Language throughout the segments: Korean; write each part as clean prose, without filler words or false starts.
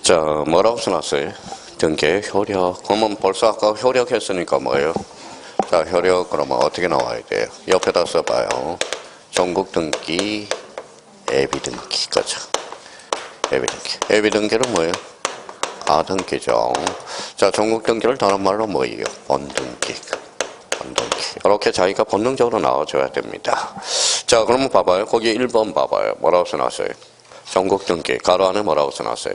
자, 뭐라고 써놨어요? 등계 효력. 그러면 벌써 아까 효력 했으니까 뭐예요? 자, 효력 그러면 어떻게 나와야 돼요? 옆에다 써봐요. 전국 등기, 예비 등기, 그죠? 예비 등기. 예비 등기는 뭐예요? 가등기죠. 자, 전국 등기를 다른 말로 뭐예요? 본등기. 본등기. 이렇게 자기가 본능적으로 나와줘야 됩니다. 자, 그러면 봐봐요. 거기 1번 봐봐요. 뭐라고 써놨어요? 전국 등기. 가로 안에 뭐라고 써놨어요?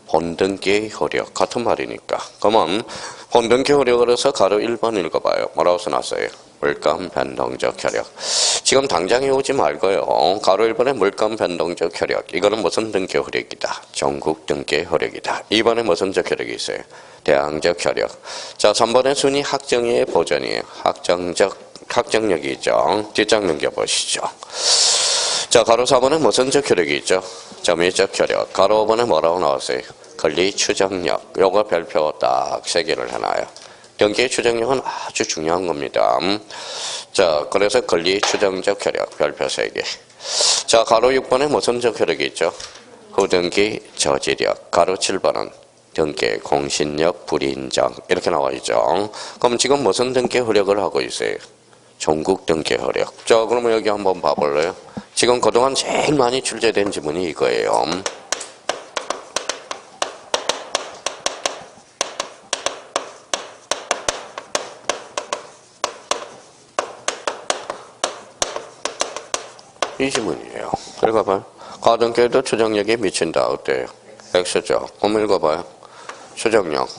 본등기의 효력. 같은 말이니까. 그러면 본등기 효력을 해서 가로 1번 읽어봐요. 뭐라고 써놨어요? 물감 변동적 효력. 지금 당장 해오지 말고요. 가로 1번에 물감 변동적 효력. 이거는 무슨 등기 효력이다? 전국 등기 효력이다. 2번에 무슨 적 효력이 있어요? 대항적 효력. 자, 3번에 순위 학정의 보전이에요. 학정력이 있죠. 뒷장 넘겨보시죠. 자, 가로 4번에 무슨 적 효력이 있죠? 점유적 효력. 가로 5번에 뭐라고 나왔어요? 권리 추정력. 요거 별표 딱 3개를 해놔요. 등기 추정력은 아주 중요한 겁니다. 자, 그래서 권리 추정적 효력 별표 3개. 자, 가로 6번에 무슨 적 효력이 있죠? 후등기 저지력. 가로 7번은 등기 공신력 불인정. 이렇게 나와 있죠. 그럼 지금 무슨 등기 효력을 하고 있어요? 전국 등기 효력. 자, 그러면 여기 한번 봐볼래요? 지금 그동안 제일 많이 출제된 지문이 이거예요. 이 지문이에요. 읽어봐요. 가등기에도 추정력이 미친다. 어때요? X죠. 그럼 읽어봐요. 추정력.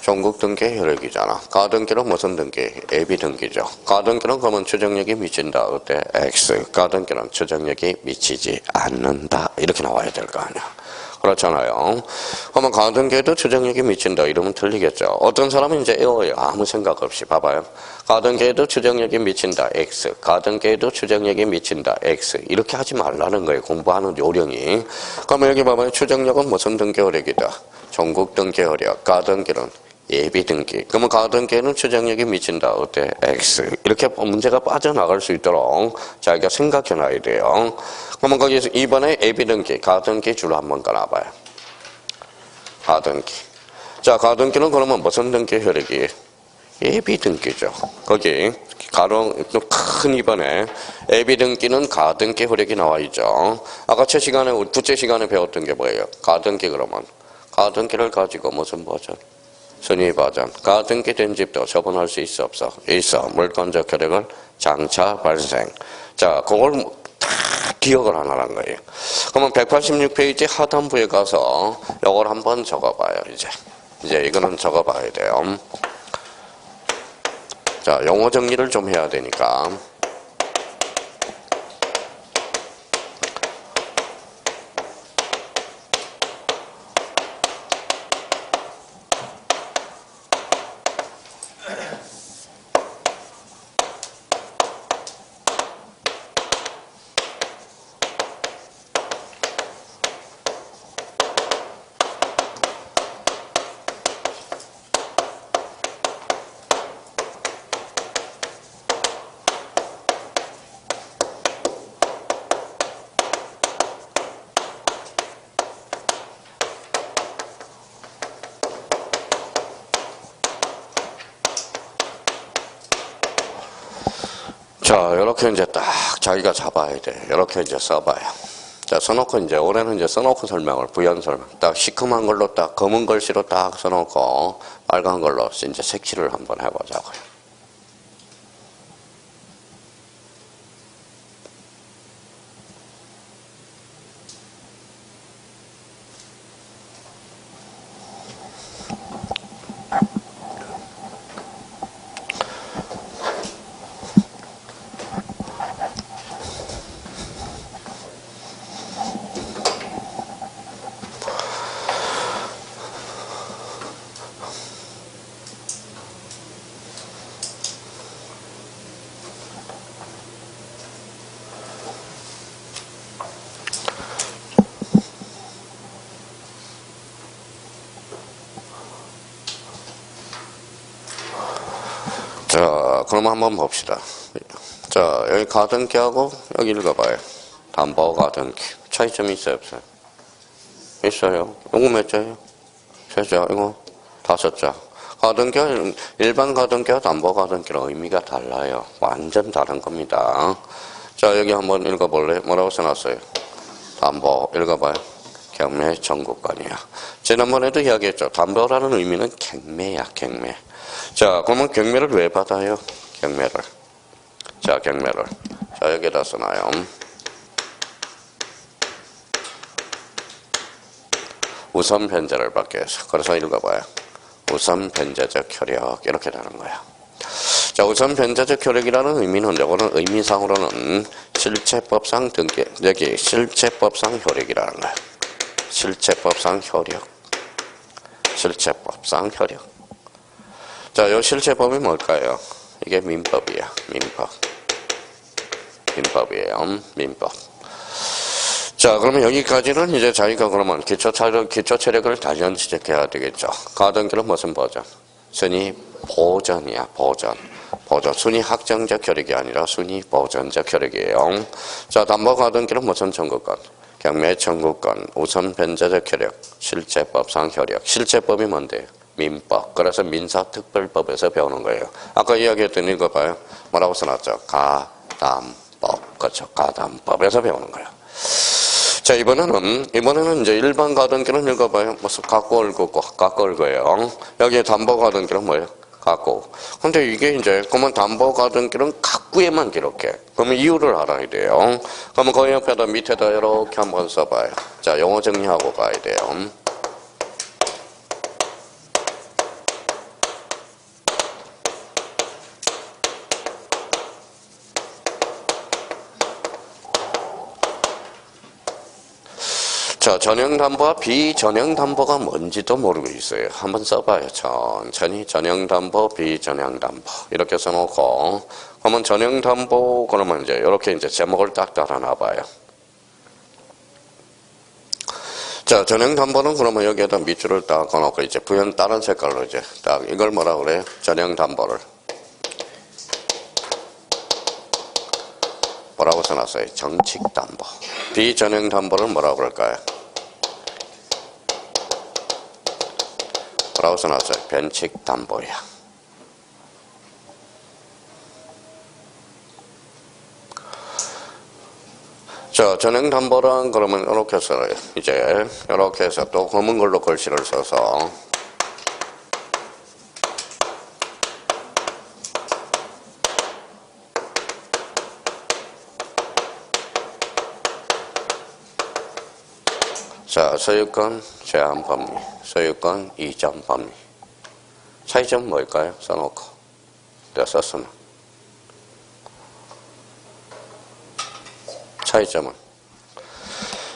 전국 등기 효력이잖아. 가등기는 무슨 등기? 예비 등기죠. 가등기는 그러면 추정력이 미친다. 어때? X. 가등기는 추정력이 미치지 않는다. 이렇게 나와야 될 거 아니야. 그렇잖아요. 그러면 가등기에도 추정력이 미친다. 이러면 틀리겠죠. 어떤 사람은 이제 외워요. 아무 생각 없이. 봐봐요. 가등기에도 추정력이 미친다. X. 가등기에도 추정력이 미친다. X. 이렇게 하지 말라는 거예요. 공부하는 요령이. 그러면 여기 봐봐요. 추정력은 무슨 등기 효력이다? 전국 등기 효력. 가등기는 예비 등기. 그러면 가등기에는 추정력이 미친다. 어때? X. 이렇게 문제가 빠져나갈 수 있도록 자기가 생각해 놔야 돼요. 그러면 거기서 2번에 예비 등기, 가등기 줄로 한번 깔아봐요. 가등기. 자, 가등기는 그러면 무슨 등기 효력이에요? 예비 등기죠. 거기 가로 큰 2번에 예비 등기는 가등기 효력이 나와 있죠. 아까 두째 시간에 배웠던 게 뭐예요? 가등기 그러면 가등기를 가지고 무슨 버전? 순위 버전. 가등기 된 집도 처분할 수 있어 없어? 있어. 물권적 효력을 장차 발생. 자, 그걸 다 기억을 하라는 거예요. 그러면 186페이지 하단부에 가서 이걸 한번 적어봐요. 이제 이거는 적어봐야 돼요. 자, 용어 정리를 좀 해야 되니까. 자, 이렇게 이제 딱 자기가 잡아야 돼. 이렇게 이제 써봐요. 자, 써놓고 이제 올해는 이제 써놓고 설명을, 부연 설명. 딱 시큼한 걸로 딱 검은 글씨로 딱 써놓고 빨간 걸로 이제 색칠을 한번 해보자고요. 자, 그럼 한번 봅시다. 자, 여기 가등기하고 여기 읽어봐요. 담보 가등기. 차이점이 있어요, 없어요? 있어요. 이거 몇 자예요? 세 자, 이거 5자. 가등기와 일반 가등기와 담보 가등기랑 의미가 달라요. 완전 다른 겁니다. 자, 여기 한번 읽어볼래요? 뭐라고 써놨어요? 담보, 읽어봐요. 경매 청구권이야. 지난번에도 이야기했죠. 담보라는 의미는 경매야, 경매. 자, 그러면 경매를 왜 받아요? 경매를. 자, 경매를. 자, 여기다 써놔요. 우선 변제를 받기 위해서. 그래서 읽어봐요. 우선 변제적 효력. 이렇게 되는 거야. 자, 우선 변제적 효력이라는 의미는, 요거는 의미상으로는 실체법상 등기, 여기 실체법상 효력이라는 거야. 실체법상 효력. 실체법상 효력. 자, 요 실체법이 뭘까요? 이게 민법이야. 민법. 민법이에요. 민법. 자, 그러면 여기까지는 이제 자기가 그러면 기초체력을 단연 지적해야 되겠죠. 가등기는 무슨 버전? 순위 보전이야, 보전. 보전. 순위 확정적 효력이 아니라 순위 보전적 효력이에요. 자, 담보 가등기는 무슨 청구권? 경매 청구권, 우선 변제적 효력, 실체법상 효력. 실체법이 뭔데요? 민법. 그래서 민사특별법에서 배우는 거예요. 아까 이야기했던 이거 봐요. 뭐라고 써놨죠? 가담법. 그렇죠. 가담법에서 배우는 거예요. 자, 이번에는 이제 일반 가등기는 읽어봐요. 무슨 갖고 읽고예요. 여기에 담보 가등기는 뭐예요? 갖고. 근데 이게 이제, 그러면 담보 가등기는 갖고에만 기록해. 그러면 이유를 알아야 돼요. 그러면 그 옆에다 밑에다 이렇게 한번 써봐요. 자, 용어 정리하고 가야 돼요. 자, 전형담보와 비전형담보가 뭔지도 모르고 있어요. 한번 써봐요. 천천히. 전형담보, 비전형담보. 이렇게 써놓고. 그러면 전형담보, 그러면 이제 이렇게 이제 제목을 딱 달아놔봐요. 자, 전형담보는 그러면 여기에다 밑줄을 딱 꺼놓고 이제 부연 다른 색깔로 이제 딱 이걸 뭐라 그래요? 전형담보를. 뭐라고 써놨어요? 정칙담보. 비전형담보는 뭐라고 그럴까요? 뭐라고 써놨어요? 변칙담보야. 자, 전형담보란 그러면 이렇게 써요. 이제 이렇게 해서 또 검은 걸로 글씨를 써서 자, 소유권 제한 범위, 소유권 이전 범위. 차이점은 뭘까요? 써놓고. 내가 썼으면. 차이점은.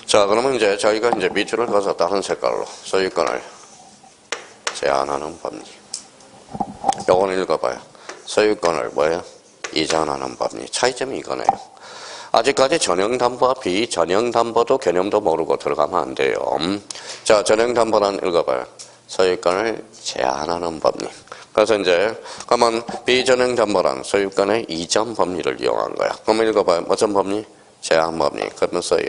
자, 그러면 이제 저희가 이제 밑줄을 그어서 다른 색깔로 소유권을 제한하는 범위. 요거는 읽어봐요. 소유권을 뭐예요? 이전하는 범위. 차이점이 이거네요. 아직까지 전형담보와 비전형담보도 개념도 모르고 들어가면 안 돼요. 자, 전형담보란 읽어봐요. 소유권을 제한하는 법리. 그래서 이제 그러면 비전형담보란 소유권의 이전 법리를 이용한 거야. 그러면 읽어봐요. 무슨 법리? 제한 법리. 그러면 써요.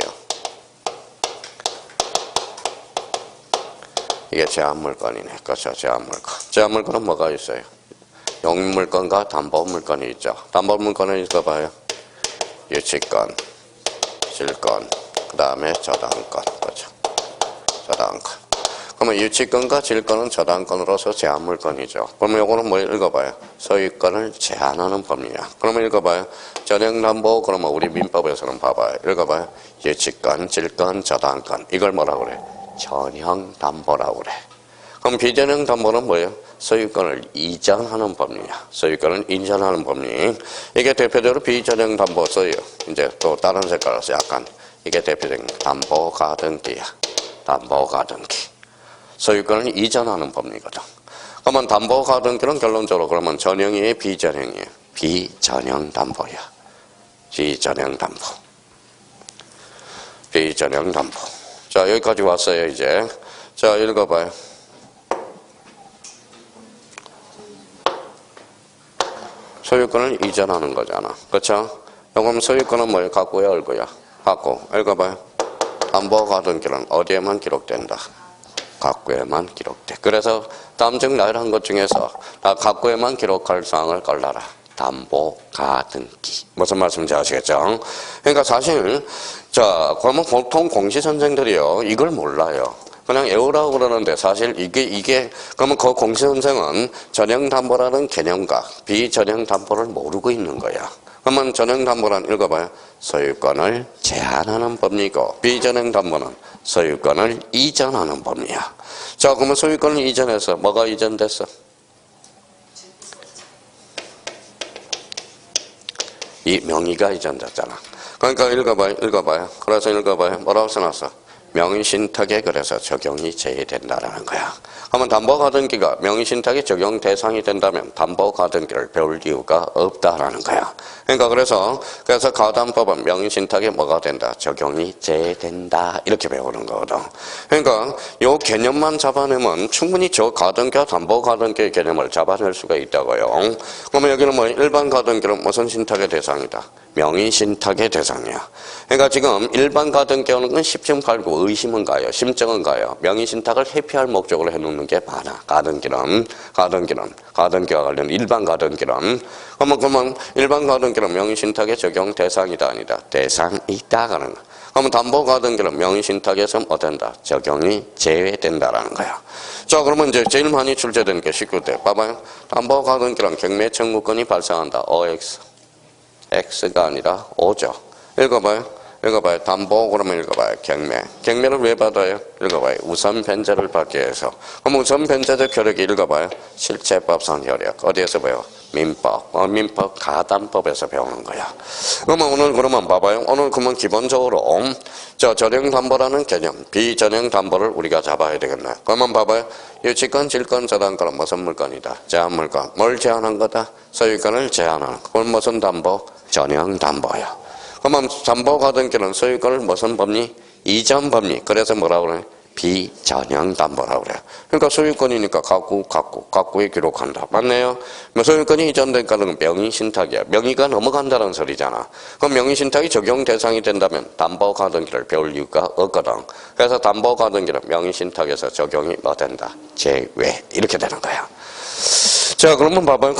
이게 제한물건이네. 그렇죠. 제한물건. 제한물건은 뭐가 있어요? 용물건과 담보물건이 있죠. 담보물건을 읽어봐요. 유치권, 질권, 그 다음에 저당권, 그렇죠. 저당권. 그러면 유치권과 질권은 저당권으로서 제한물건이죠. 그러면 요거는 뭐 읽어봐요? 소유권을 제한하는 법리냐. 그러면 읽어봐요. 전형담보, 그러면 우리 민법에서는 봐봐요. 읽어봐요. 유치권, 질권, 저당권. 이걸 뭐라고 그래? 전형담보라고 그래. 그럼 비전형담보는 뭐예요? 소유권을 이전하는 법리냐. 소유권을 인전하는 법리. 이게 대표적으로 비전형담보 써요. 이제 또 다른 색깔로 약간 이게 대표적인 담보가등기야. 담보가등기. 소유권을 이전하는 법리거든. 그러면 담보가등기는 결론적으로 그러면 전형이에요, 비전형이에요? 비전형담보야. 비전형담보. 비전형담보. 자, 여기까지 왔어요, 이제. 자, 읽어봐요. 소유권을 이전하는 거잖아. 그렇죠? 그럼 소유권은 뭐예요? 갖고야 얼고야? 갖고. 읽어봐요. 담보 가등기는 어디에만 기록된다? 갖고에만 기록돼. 그래서 다음 중 나열한 것 중에서 갖고에만 기록할 사항을 골라라. 담보 가등기. 무슨 말씀인지 아시겠죠? 그러니까 사실 자, 그러면 보통 공시선생들이요 이걸 몰라요. 그냥 외우라고 그러는데 사실 이게 그러면 그 공시선생은 전형담보라는 개념과 비전형담보를 모르고 있는 거야. 그러면 전형담보란 읽어봐요. 소유권을 제한하는 법리고 비전형담보는 소유권을 이전하는 법리야. 자, 그러면 소유권을 이전해서 뭐가 이전됐어? 이 명의가 이전됐잖아. 그러니까 읽어봐요. 그래서 읽어봐요. 뭐라고 써놨어? 명의신탁에 그래서 적용이 제외된다라는 거야. 그러면 담보가등기가 명의신탁에 적용 대상이 된다면 담보가등기를 배울 이유가 없다라는 거야. 그러니까 그래서 가담법은 명의신탁에 뭐가 된다? 적용이 제외된다. 이렇게 배우는 거거든. 그러니까 요 개념만 잡아내면 충분히 저 가등기와 담보가등기의 개념을 잡아낼 수가 있다고요. 그러면 여기는 뭐 일반 가등기는 무슨 신탁의 대상이다? 명의신탁의 대상이야. 그러니까 지금 일반 가등기 하는 건 십증 팔고 의심은 가요. 심증은 가요. 명의신탁을 회피할 목적으로 해놓는 게 많아. 가등기와 관련 일반 가등기는. 그러면 일반 가등기는 명의신탁의 적용 대상이다 아니다? 대상이다 하는 거야. 그러면 담보가등기는 명의신탁에서 뭐 된다? 적용이 제외된다라는 거야. 자, 그러면 이제 제일 많이 출제되는 게 19대. 봐봐요. 담보가등기는 경매 청구권이 발생한다. OX. X가 아니라 O죠. 읽어봐요. 담보 그러면 읽어봐요. 경매를 왜 받아요? 읽어봐요. 우선 변제를 받기 위해서. 그럼 우선 변제적 효력이 읽어봐요. 실체법상 효력. 어디에서 배워? 민법. 민법 가담법에서 배우는 거야. 그러면 봐봐요. 오늘 그러면 기본적으로 전형담보라는 개념, 비전형담보를 우리가 잡아야 되겠네. 그러면 봐봐요. 유치권, 질권, 저당권은 무슨 물건이다? 제한물건. 뭘 제한한 거다? 소유권을 제한하는. 그건 무슨 담보? 전형담보야. 그러면 담보가등기는 소유권을 무슨 법리? 이전 법리. 그래서 뭐라고 그래? 비전형담보라고 그래. 그러니까 소유권이니까 갖고에 기록한다. 맞네요? 소유권이 이전되니까 명의신탁이야. 명의가 넘어간다는 소리잖아. 그럼 명의신탁이 적용 대상이 된다면 담보가등기를 배울 이유가 없거든. 그래서 담보가등기는 명의신탁에서 적용이 뭐 된다? 제외. 이렇게 되는 거야. 자, 그러면 봐봐요.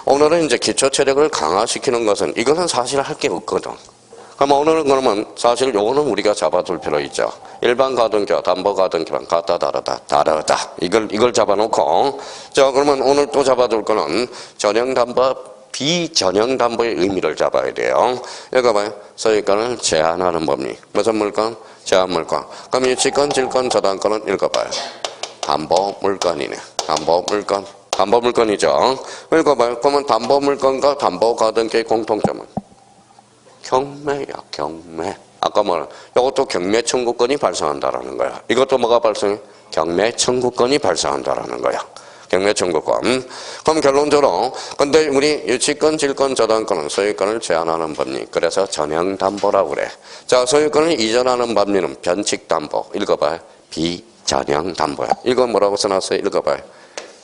오늘은 이제 기초 체력을 강화시키는 것은 이거는 사실 할 게 없거든. 오늘은 그러면 사실 요거는 우리가 잡아둘 필요 있죠. 일반 가등기와 담보 가등기랑 같다 다르다. 이걸 잡아놓고 자, 그러면 오늘 또 잡아둘 거는 전형담보 비전형담보의 의미를 잡아야 돼요. 읽어봐요. 소유권을 제한하는 법리. 무슨 물건? 제한물건. 그럼 유치권, 질권, 저당권은 읽어봐요. 담보물건이네. 담보물건이죠. 읽어봐요. 그러면 담보물건과 담보가등기의 공통점은? 경매야, 경매. 아까 이것도 경매 청구권이 발생한다라는 거야. 이것도 뭐가 발생해? 경매 청구권이 발생한다라는 거야. 경매 청구권. 그럼 결론적으로, 근데 우리 유치권, 질권, 저당권은 소유권을 제한하는 법리. 그래서 전형담보라고 그래. 자, 소유권을 이전하는 법리는 변칙담보. 읽어봐요. 비전형담보야. 이거 뭐라고 써놨어요? 읽어봐요.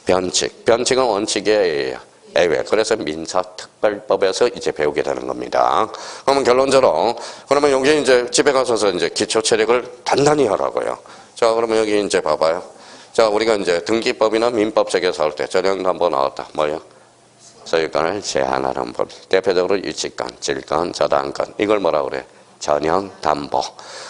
변칙. 변칙은 원칙의 예외. 그래서 민사특별법에서 이제 배우게 되는 겁니다. 그러면 결론적으로, 그러면 여기 이제 집에 가서서 이제 기초 체력을 단단히 하라고요. 자, 그러면 여기 이제 봐봐요. 자, 우리가 이제 등기법이나 민법책에서 할 때 전형담보 나왔다. 뭐예요? 소유권을 제한하는 법. 대표적으로 유치권, 질권, 저당권. 이걸 뭐라고 그래? 전형담보.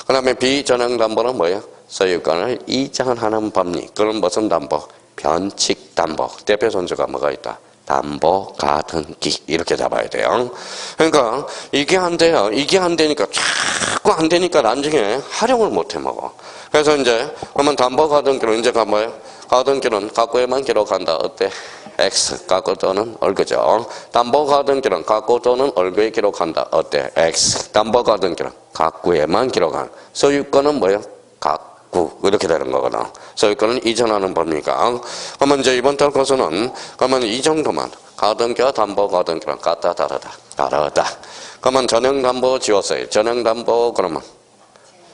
그 다음에 비전형담보는 뭐예요? 소유권을 이전하는 법리. 그건 무슨 담보? 변칙담보. 대표 선조가 뭐가 있다? 담보가등기. 이렇게 잡아야 돼요. 그러니까 이게 안 돼요. 이게 안 되니까 자꾸 안 되니까 나중에 활용을 못 해 먹어. 그래서 이제 그러면 담보가등기는 이제 뭐예요? 가등기는 갖고에만 기록한다. 어때? X. 갖고 또는 얼그죠. 담보가등기는 갖고 또는 얼그에 기록한다. 어때? X. 담보가등기는 갖고에만 기록한. 소유권은 뭐예요? 이렇게 되는 거거든. 소유권을 이전하는 법리가. 그러면 이제 이번 달 코스는 그러면 이 정도만. 가등기와 담보가등기랑 같다 다르다. 그러면 전형담보 지웠어요. 전형담보 그러면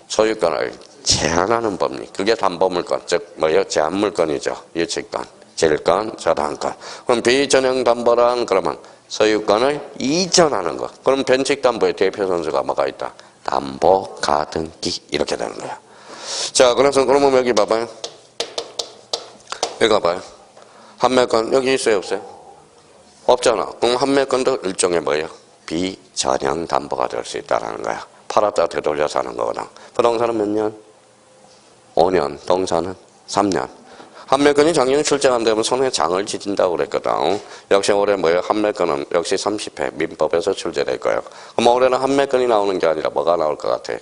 소유권을 제한하는 법리. 그게 담보물건, 즉 뭐예요? 제한물건이죠. 유치권, 질권, 저당권. 그럼 비전형담보란 그러면 소유권을 이전하는 것. 그럼 변칙담보의 대표 선수가 뭐가 있다? 담보, 가등기 이렇게 되는 거야. 자, 그래서 그러면 여기 봐봐요. 여기 봐봐요. 한매권 여기 있어요, 없어요? 없잖아. 그럼 한매권도 일종의 뭐예요? 비전형담보가 될 수 있다는 거야. 팔았다 되돌려서 하는 거거든. 부동산은 몇 년? 5년. 동산은 3년. 한매권이 작년에 출제 안 되면 손에 장을 지진다고 그랬거든. 역시 올해 뭐예요? 한매권은 역시 30회 민법에서 출제될 거예요. 그럼 올해는 한매권이 나오는 게 아니라 뭐가 나올 것 같아?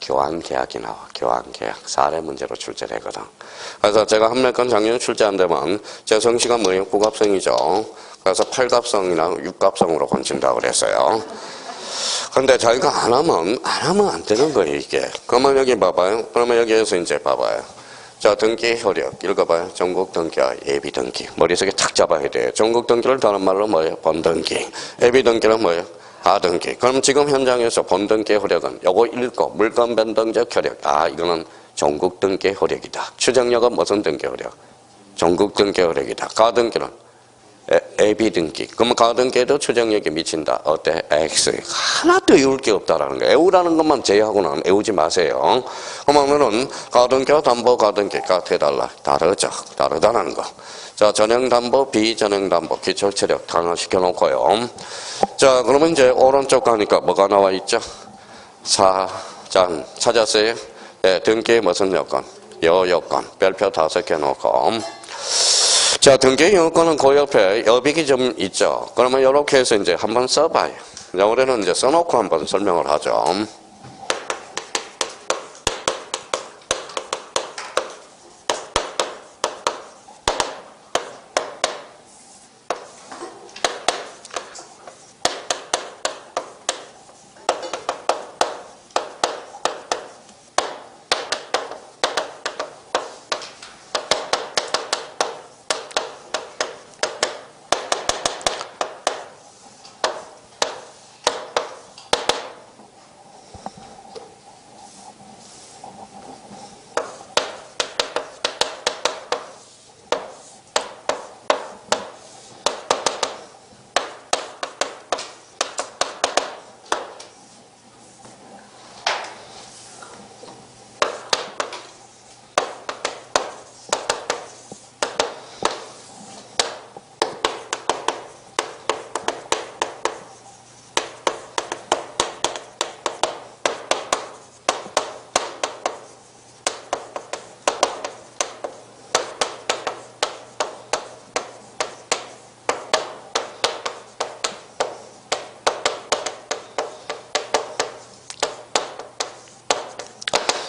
교환계약이 나와. 교환계약. 사례 문제로 출제되거든. 그래서 제가 한매권 작년에 출제 안 되면 재성시가 뭐예요? 9갑성이죠. 그래서 8갑성이나 6갑성으로 건진다고 그랬어요. 근데 자기가 안 하면 안 되는 거예요, 이게. 그러면 여기 봐봐요. 그러면 여기에서 이제 봐봐요. 자, 등기 효력. 읽어봐요. 전국 등기와 예비 등기. 머릿속에 탁 잡아야 돼요. 전국 등기를 다른 말로 뭐예요? 본등기. 예비 등기는 뭐예요? 하등기. 그럼 지금 현장에서 본등기 효력은 요거 읽고 물건 변동적 효력. 아, 이거는 전국 등기 효력이다. 추정력은 무슨 등기 효력? 전국 등기 효력이다. 가등기는 예비 등기. 그러면 가등기에도 추정력이 미친다. 어때? X. 하나도 외울 게 없다라는 거예요. 외우라는 것만 제외하고는 외우지 마세요. 그러면은 가등기와 담보 가등기가 다르죠. 다르다는 거. 자, 전형담보, 비전형담보, 기초체력 강화시켜 놓고요. 자, 그러면 이제 오른쪽 가니까 뭐가 나와 있죠? 4장 찾았어요? 예, 등기의 무슨 요건? 여요건. 별표 5개 놓고. 자, 등기 여건은 그 옆에 여빅이 좀 있죠. 그러면 이렇게 해서 이제 한번 써봐요. 올해는 이제 써놓고 한번 설명을 하죠.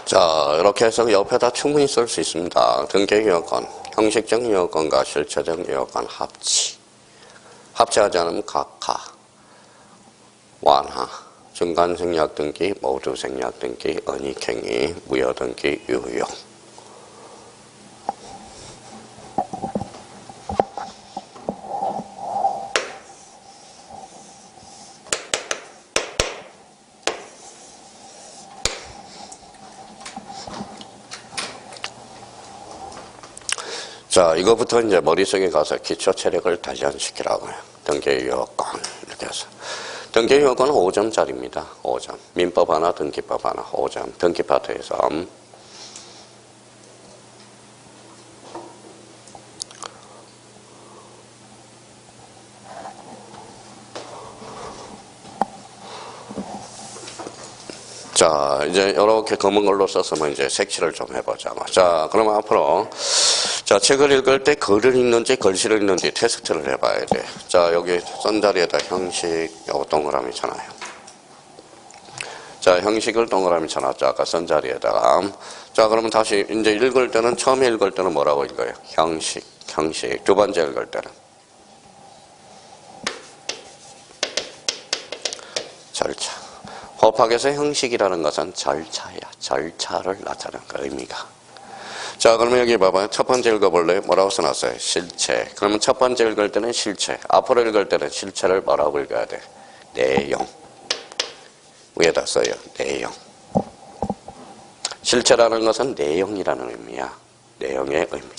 자, 이렇게 해서 옆에다 충분히 쓸 수 있습니다. 등기 여건, 형식적 여건과 실체적 여건 합치. 합치하지 않으면 각하, 완하, 중간 생략 등기, 모두 생략 등기, 은닉행위, 무효 등기, 유효. 자, 이거부터 이제 머릿속에 가서 기초 체력을 단련시키라고 해요. 등기 요건. 이렇게 해서. 등기 요건은 5점짜리입니다. 5점. 민법 하나, 등기법 하나, 5점. 등기 파트에서. 자, 이제 이렇게 검은 걸로 썼으면 이제 색칠을 좀 해보자. 자, 그러면 앞으로 자, 책을 읽을 때 글을 읽는지 글씨를 읽는지 테스트를 해봐야 돼. 자, 여기 쓴 자리에다 형식 요거 동그라미 쳐놔요. 자, 형식을 동그라미 쳐놨죠. 아까 쓴 자리에다가. 자, 그러면 다시 이제 읽을 때는 처음에 읽을 때는 뭐라고 읽어요? 형식. 두 번째 읽을 때는 절차. 법학에서 형식이라는 것은 절차야. 절차를 나타내는 거, 의미가. 자, 그러면 여기 봐봐요. 첫 번째 읽어볼래요? 뭐라고 써놨어요? 실체. 그러면 첫 번째 읽을 때는 실체. 앞으로 읽을 때는 실체를 뭐라고 읽어야 돼? 내용. 위에다 써요. 내용. 실체라는 것은 내용이라는 의미야. 내용의 의미.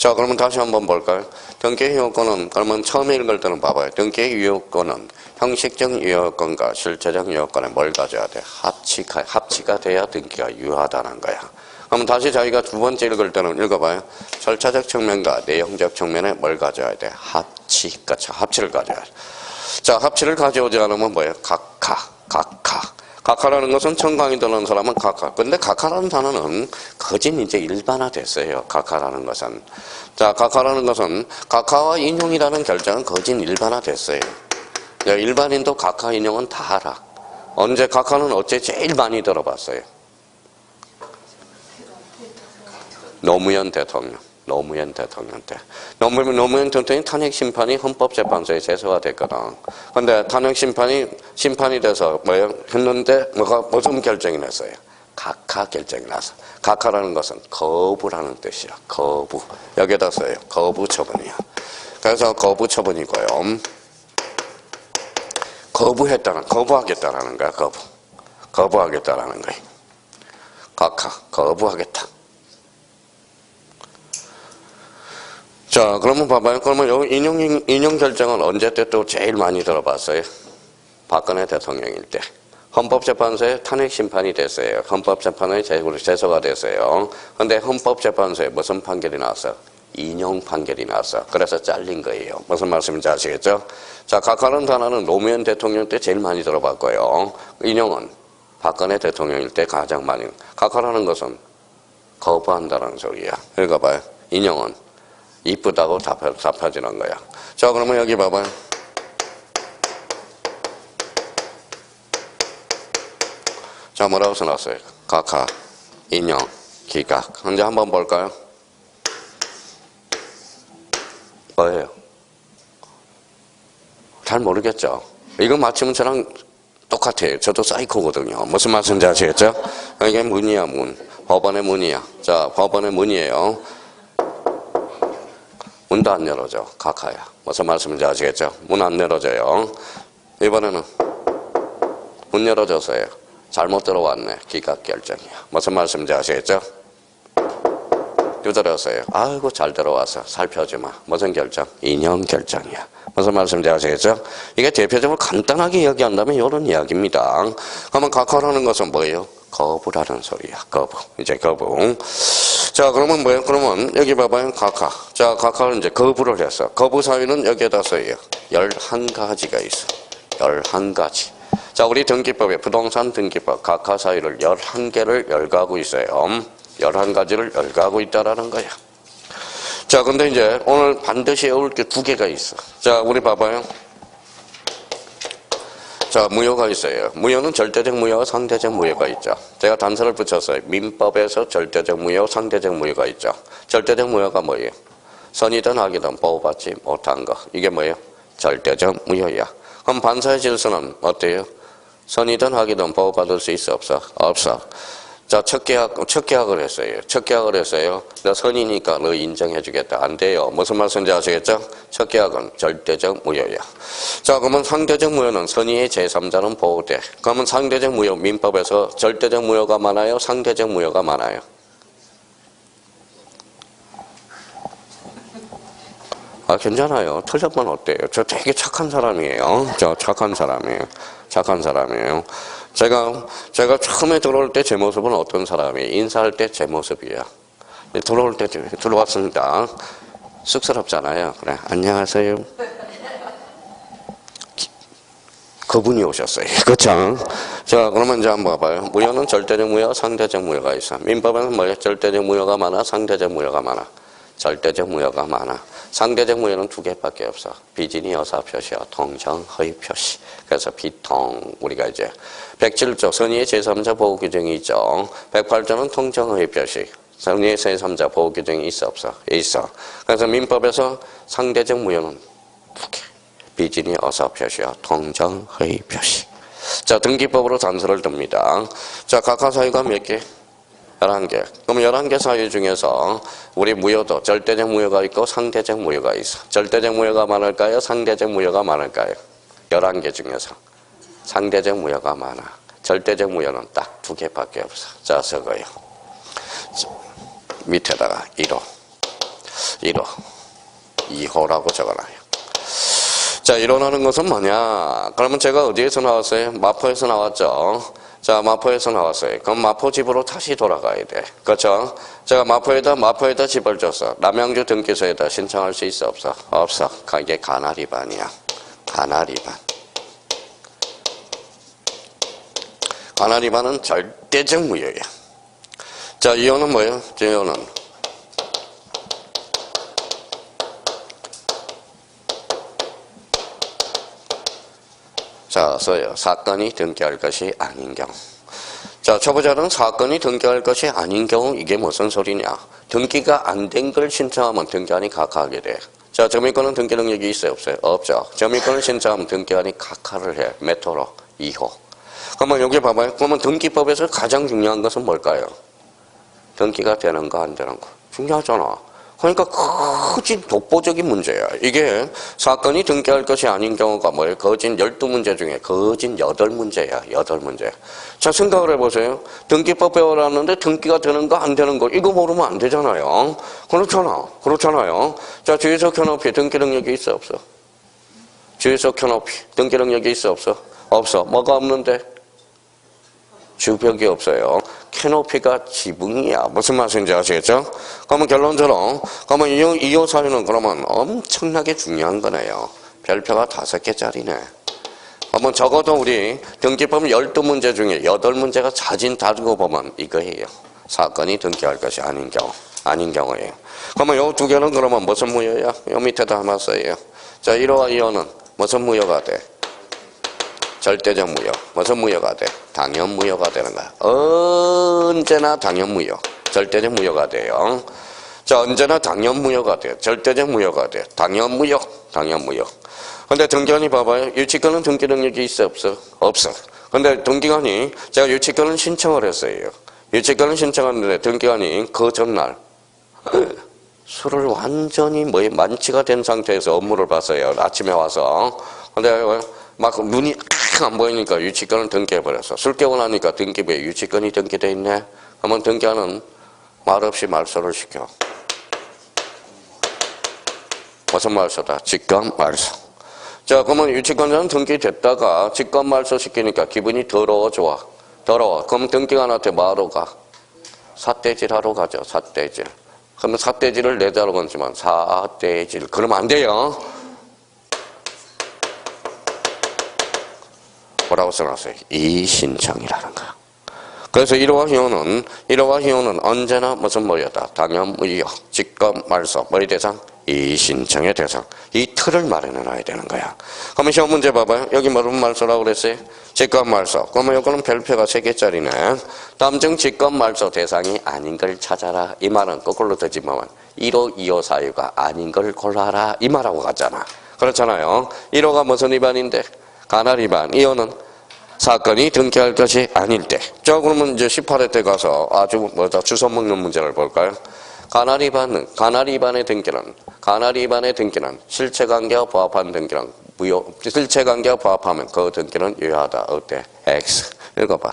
자, 그러면 다시 한번 볼까요? 등기의 유효권은, 그러면 처음에 읽을 때는 봐봐요. 등기의 유효권은 형식적 유효권과 실체적 유효권에 뭘 가져야 돼? 합치가 돼야 등기가 유효하다는 거야. 그럼 다시 자기가 두 번째 읽을 때는 읽어봐요. 절차적 측면과 내용적 측면에 뭘 가져야 돼? 그렇죠. 합치를 가져야 돼. 자, 합치를 가져오지 않으면 뭐예요? 각하라는 것은 처음 강의 듣는 사람은 각하. 근데 각하라는 단어는 거진 이제 일반화됐어요. 각하라는 것은. 자, 각하라는 것은 각하와 인용이라는 결정은 거진 일반화됐어요. 일반인도 각하 인용은 다 알아. 언제 각하는 어째 제일 많이 들어봤어요? 노무현 대통령 때. 노무현 대통령이 탄핵심판이 헌법재판소에 제소가 됐거든. 근데 심판이 돼서 했는데 무슨 결정이 났어요? 각하 결정이 났어. 각하라는 것은 거부라는 뜻이야. 거부. 여기다 써요. 거부 처분이야. 그래서 거부 처분이고요. 거부하겠다라는 거야. 거부하겠다라는 거야. 각하, 거부하겠다. 자, 그러면 봐봐요. 그러면 여기 인용 결정은 언제 때 또 제일 많이 들어봤어요? 박근혜 대통령일 때. 헌법재판소에 탄핵심판이 됐어요. 헌법재판에 제소가 됐어요. 근데 헌법재판소에 무슨 판결이 나왔어? 인용 판결이 나왔어. 그래서 잘린 거예요. 무슨 말씀인지 아시겠죠? 자, 각하는 단어는 노무현 대통령 때 제일 많이 들어봤고요. 인용은 박근혜 대통령일 때 가장 많이. 각하라는 것은 거부한다는 소리야. 읽어봐요. 인용은 이쁘다고 답해지는 거야. 자, 그러면 여기 봐봐요. 자, 뭐라고 써놨어요? 각하, 인용, 기각. 이제 한번 볼까요? 뭐예요? 잘 모르겠죠? 이거 맞추면 저랑 똑같아요. 저도 사이코거든요. 무슨 말씀인지 아시겠죠? 이게 문이야, 문. 법원의 문이야. 자, 법원의 문이에요. 문도 안 열어줘. 각하야. 무슨 말씀인지 아시겠죠? 문 안 열어줘요. 이번에는 문 열어줬어요. 잘못 들어왔네. 기각 결정이야. 무슨 말씀인지 아시겠죠? 두드렸어요. 아이고 잘 들어와서 살펴주마. 무슨 결정? 인용 결정이야. 무슨 말씀인지 아시겠죠? 이게 대표적으로 간단하게 이야기한다면 이런 이야기입니다. 그러면 각하라는 것은 뭐예요? 거부라는 소리야. 거부. 이제 거부. 자, 그러면 뭐예요? 그러면 여기 봐봐요. 각하. 자, 각하는 이제 거부를 했어. 거부 사유는 여기에다 써요. 11가지가 있어. 11가지. 자, 우리 등기법에 부동산 등기법 각하 사유를 11개를 열거하고 있어요. 11가지를 열거하고 있다라는 거야. 자, 근데 이제 오늘 반드시 외울 게 2개가 있어. 자, 우리 봐봐요. 자, 무효가 있어요. 무효는 절대적 무효와 상대적 무효가 있죠. 제가 단서를 붙였어요. 민법에서 절대적 무효, 상대적 무효가 있죠. 절대적 무효가 뭐예요? 선이든 악이든 보호받지 못한 거. 이게 뭐예요? 절대적 무효야. 그럼 반사의 질서는 어때요? 선이든 악이든 보호받을 수 있어, 없어? 없어. 자, 첫 계약을 했어요. 너 선이니까 너 인정해주겠다. 안 돼요. 무슨 말씀인지 아시겠죠? 첫 계약은 절대적 무효야. 자, 그러면 상대적 무효는 선의의 제3자는 보호돼. 그러면 상대적 무효, 민법에서 절대적 무효가 많아요? 상대적 무효가 많아요? 아, 괜찮아요. 틀렸면 어때요? 저 되게 착한 사람이에요. 착한 사람이에요. 제가 처음에 들어올 때 제 모습은 어떤 사람이에요? 인사할 때 제 모습이에요. 들어올 때 들어왔습니다. 쑥스럽잖아요. 그래, 안녕하세요. 그분이 오셨어요. 그렇죠? 자, 그러면 이제 한번 봐봐요. 무효는 절대적 무효, 상대적 무효가 있어. 민법에는 뭐예요? 절대적 무효가 많아, 상대적 무효가 많아. 절대적 무효가 많아. 상대적 무효는 2개밖에 없어. 비진이 여사 표시와 통정 허위 표시. 그래서 비통 우리가 이제 107조 선의의 제3자 보호 규정이 있죠. 108조는 통정 허위 표시. 선의의 제3자 보호 규정이 있어 없어? 있어. 그래서 민법에서 상대적 무효는 2개. 비진이 어사 표시와 통정 허위 표시. 자, 등기법으로 단서를 듭니다. 자, 각하 사유가 몇 개? 11개. 그럼 11개 사유 중에서 우리 무효도 절대적 무효가 있고 상대적 무효가 있어. 절대적 무효가 많을까요? 상대적 무효가 많을까요? 11개 중에서 상대적 무효가 많아. 절대적 무효는 딱 2개밖에 없어. 자, 적어요. 밑에다가 1호. 1호, 2호라고 적어놔요. 자, 일어나는 것은 뭐냐? 그러면 제가 어디에서 나왔어요? 마포에서 나왔죠. 자, 마포에서 나왔어요. 그럼 마포 집으로 다시 돌아가야 돼. 그렇죠? 제가 마포에다 집을 줬어. 남양주 등기소에다 신청할 수 있어? 없어? 없어. 이게 가날 위반이야. 가날 위반. 가날 위반은 절대적 무효야. 자, 이혼은 뭐예요? 이혼은 자, 써요. 사건이 등기할 것이 아닌 경우. 자, 초보자는 사건이 등기할 것이 아닌 경우 이게 무슨 소리냐? 등기가 안 된 걸 신청하면 등기한이 각하하게 돼. 자, 점유권은 등기 능력이 있어요? 없어요? 없죠. 점유권을 신청하면 등기한이 각하를 해. 몇 호로? 2호. 그러면 여기 봐봐요. 그러면 등기법에서 가장 중요한 것은 뭘까요? 등기가 되는 거 안 되는 거. 중요하잖아. 그러니까 거진 독보적인 문제야. 이게 사건이 등기할 것이 아닌 경우가 뭐예요? 거진 12문제 중에 거진 8문제야. 8문제. 자, 생각을 해보세요. 등기법 배워놨는데 등기가 되는 거 안 되는 거 이거 모르면 안 되잖아요. 그렇잖아요. 자, 주유소 켜놓기 등기 능력이 있어 없어? 주유소 켜놓기 등기 능력이 있어 없어? 없어. 뭐가 없는데? 주벽이 없어요. 캐노피가 지붕이야. 무슨 말인지 아시겠죠? 그러면 결론적으로, 그러면 2호 사유는 그러면 엄청나게 중요한 거네요. 별표가 5개짜리네. 그러면 적어도 우리 등기법 12문제 중에 8문제가 자진 다르고 보면 이거예요. 사건이 등기할 것이 아닌 경우예요. 그러면 요 2개는 그러면 무슨 무효야? 요 밑에다 하나 써요. 자, 1호와 2호는 무슨 무효가 돼? 절대적 무효. 무슨 무효가 돼? 당연 무효가 되는 거야. 언제나 당연 무효. 절대적 무효가 돼요. 자, 언제나 당연 무효가 돼. 절대적 무효가 돼. 당연 무효. 근데 등기관이 봐봐요. 유치권은 등기 능력이 있어 없어? 없어. 근데 등기관이 제가 유치권을 신청을 했어요. 유치권을 신청했는데 등기관이 그 전날 술을 완전히 만취가 된 상태에서 업무를 봤어요. 아침에 와서. 근데 막 눈이 안 보이니까 유치권을 등기해버렸어. 술 깨고 나니까 등기부에 유치권이 등기돼 있네. 그러면 등기하는 말없이 말소를 시켜. 무슨 말소다? 직권 말소. 자, 그러면 유치권자는 등기됐다가 직권 말소 시키니까 기분이 더러워? 더러워. 그럼 등기관한테 뭐하러 가? 삿대질하러 가죠. 삿대질. 그러면 삿대질을 내자로 건지만 삿대질. 그러면 안 돼요. 뭐라고 써놨어요? 이신청이라는 거야. 그래서 1호와 희호는 언제나 무슨 무효다? 당연 무효, 직권 말소, 뭐의 대상? 이신청의 대상. 이 틀을 마련해놔야 되는 거야. 그러면 시험 문제 봐봐요. 여기 무슨 말소라고 그랬어요? 직권 말소. 그러면 이거는 별표가 3개짜리네. 다음 중 직권 말소 대상이 아닌 걸 찾아라. 이 말은 거꾸로 되지만 1호, 2호 사유가 아닌 걸 골라라. 이 말하고 같잖아. 그렇잖아요. 1호가 무슨 위반인데? 가날 위반. 2호는 사건이 등기할 것이 아닐 때. 자, 그러면 이제 18회 때 가서 아주 주워 먹는 문제를 볼까요? 가날 위반의 등기는 실체관계와 부합한 등기는 무효. 실체관계와 부합하면 그 등기는 유효하다. 어때? X. 읽어봐.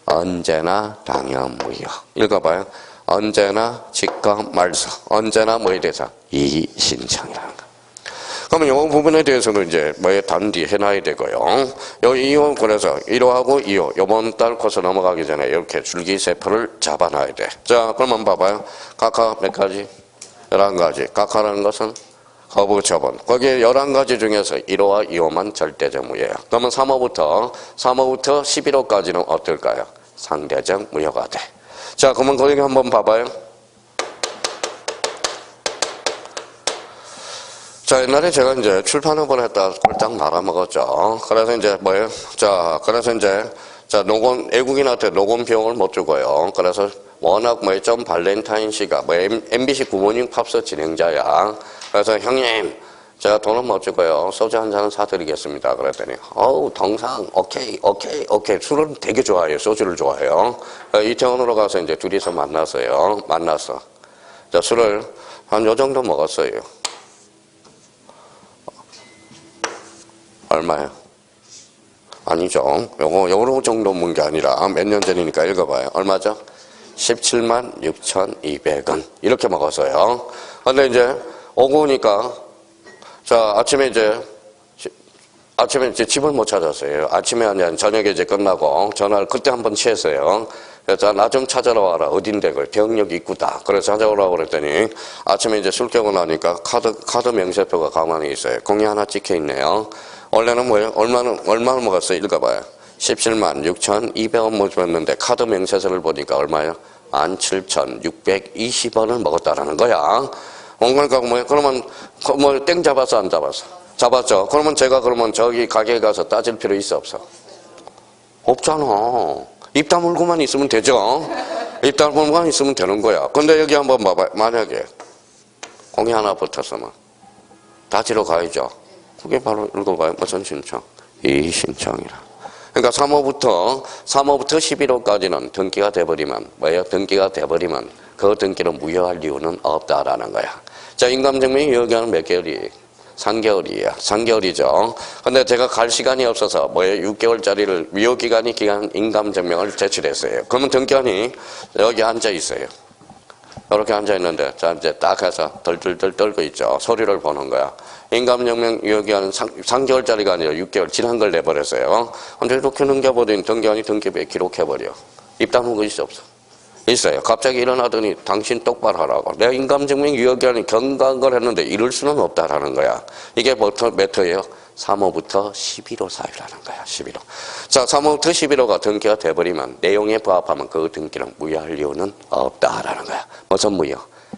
언제나 당연 무효. 읽어봐요. 언제나 직권 말소. 언제나 뭐에 대해서? 이신청이라는 거. 그러면 이 부분에 대해서는 이제 단디 해놔야 되고요. 이 2호 그래서 1호하고 2호 이번 달 코스 넘어가기 전에 이렇게 줄기세포를 잡아놔야 돼. 자, 그러면 봐봐요. 각하 몇 가지? 11가지. 각하라는 것은 거부 처분. 거기에 11가지 중에서 1호와 2호만 절대적 무효야. 그러면 3호부터 11호까지는 어떨까요? 상대적 무효가 돼. 자, 그러면 거기 한번 봐봐요. 자, 옛날에 제가 이제 출판업을 했다 꼴딱 말아먹었죠. 그래서 이제 외국인한테 녹음 비용을 못 주고요. 그래서 워낙 좀 발렌타인 씨가 MBC 굿모닝 팝스 진행자야. 그래서 형님, 제가 돈은 못 주고요. 소주 한 잔은 사드리겠습니다. 그랬더니, 동상, 오케이. 술은 되게 좋아해요. 소주를 좋아해요. 이태원으로 가서 이제 둘이서 만났어. 자, 술을 한 요 정도 먹었어요. 얼마요? 아니죠. 요거 정도 문 게 아니라 몇 년 전이니까 읽어봐요. 얼마죠? 17만 6,200원. 이렇게 먹었어요. 근데 이제 오고 오니까, 자, 아침에 이제 집을 못 찾았어요. 아침에 아니라 저녁에 이제 끝나고 전화를 그때 한번 취했어요. 그래서 나 좀 찾아라 와라. 어딘데? 그 병력 입구다. 그래서 찾아오라고 그랬더니 아침에 이제 술 깨고 나니까 카드 명세표가 가만히 있어요. 공이 하나 찍혀 있네요. 원래는 뭐예요? 얼마를 먹었어요? 읽어봐요. 17만 6,200원 먹었는데 카드 명세서를 보니까 얼마예요? 17,620원을 먹었다라는 거야. 그러니까 뭐예요? 그러면 뭐 땡 잡았어 안 잡았어? 잡았죠. 그러면 제가 그러면 저기 가게에 가서 따질 필요 있어 없어? 없잖아. 입 다물고만 있으면 되죠. 입 다물고만 있으면 되는 거야. 근데 여기 한번 봐봐요. 만약에 공이 하나 붙었으면 따지러 가야죠. 그게 바로 읽어봐요. 무슨 신청? 이 신청이라. 그러니까 3호부터 11호까지는 등기가 돼버리면 뭐예요? 등기가 돼버리면 그 등기를 무효할 이유는 없다라는 거야. 자, 인감증명이 여기는 몇 개월이에요? 3개월이에요. 3개월이죠. 근데 제가 갈 시간이 없어서 뭐예요? 6개월짜리를 유효기간이 기간 인감증명을 제출했어요. 그러면 등기관이 여기 앉아 있어요. 이렇게 앉아 있는데 자 이제 딱 해서 덜덜덜 떨고 있죠. 서류를 보는 거야. 인감증명 유효기간은 3개월짜리가 아니라 6개월 지난 걸 내버렸어요. 근데 이렇게 넘겨버린 등기관이 등기부에 기록해버려. 입 다문 거 있어 없어? 있어요. 갑자기 일어나더니 당신 똑바로 하라고. 내가 인감증명 유효기간이 경과한 걸 했는데 이럴 수는 없다라는 거야. 이게 몇 호예요? 3호부터 11호 사이라는 거야. 11호. 자, 3호부터 11호가 등기가 돼버리면 내용에 부합하면 그 등기는 무효할 이유는 없다라는 거야. 무슨 무효?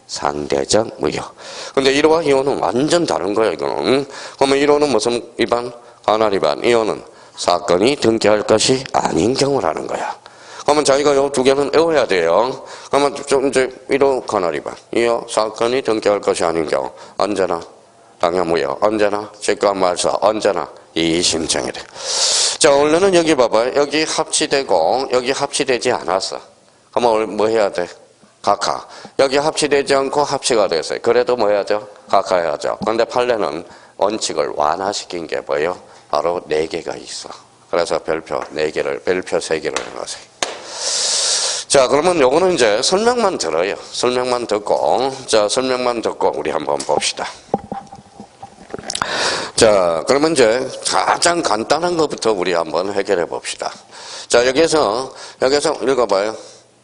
상대적 무효. 근데 1호와 2호는 완전 다른 거야, 이거는. 그러면 1호는 무슨 위반? 관할 위반. 2호는 사건이 등기할 것이 아닌 경우라는 거야. 그러면 자기가 요 두 개는 외워야 돼요. 그러면 좀 이제 1호 관할 위반. 2호 사건이 등기할 것이 아닌 경우. 언제나 당연 무효. 언제나 직권 말소. 언제나 이의신청이 돼. 자, 원래는 여기 봐봐요. 여기 합치되고 여기 합치되지 않았어. 그러면 뭐 해야 돼? 각하. 여기 합치되지 않고 합치가 됐어요. 그래도 뭐 해야죠? 각하해야죠. 그런데 판례는 원칙을 완화시킨 게 뭐예요? 바로 4개가 있어. 그래서 별표 4개를, 별표 3개를 해놓으세요. 자, 그러면 요거는 이제 설명만 들어요. 설명만 듣고, 자, 설명만 듣고 우리 한번 봅시다. 자, 그러면 이제 가장 간단한 것부터 우리 한번 해결해 봅시다. 자, 여기서 읽어봐요.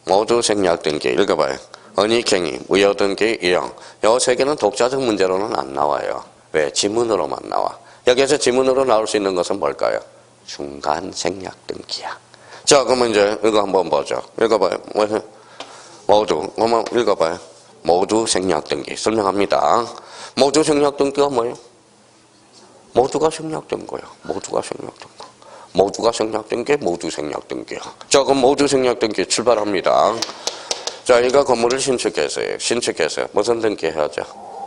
모두 생략 등기 읽어봐요. 언익행위, 무효 등기, 이용. 요 3개는 독자적 문제로는 안 나와요. 왜? 지문으로만 나와. 여기에서 지문으로 나올 수 있는 것은 뭘까요? 중간 생략 등기야. 자, 그러면 이제 이거 한번 보죠. 읽어봐요. 모두. 한번 읽어봐요. 모두 생략 등기. 설명합니다. 모두 생략 등기가 뭐예요? 모두가 생략된 거야. 모두가 생략된 거. 모두가 생략된 게 모두 생략된 게야. 자, 그럼 모두 생략된 게 출발합니다. 자, 이거 건물을 신축했어요. 신축해서 무슨 등기 해야죠?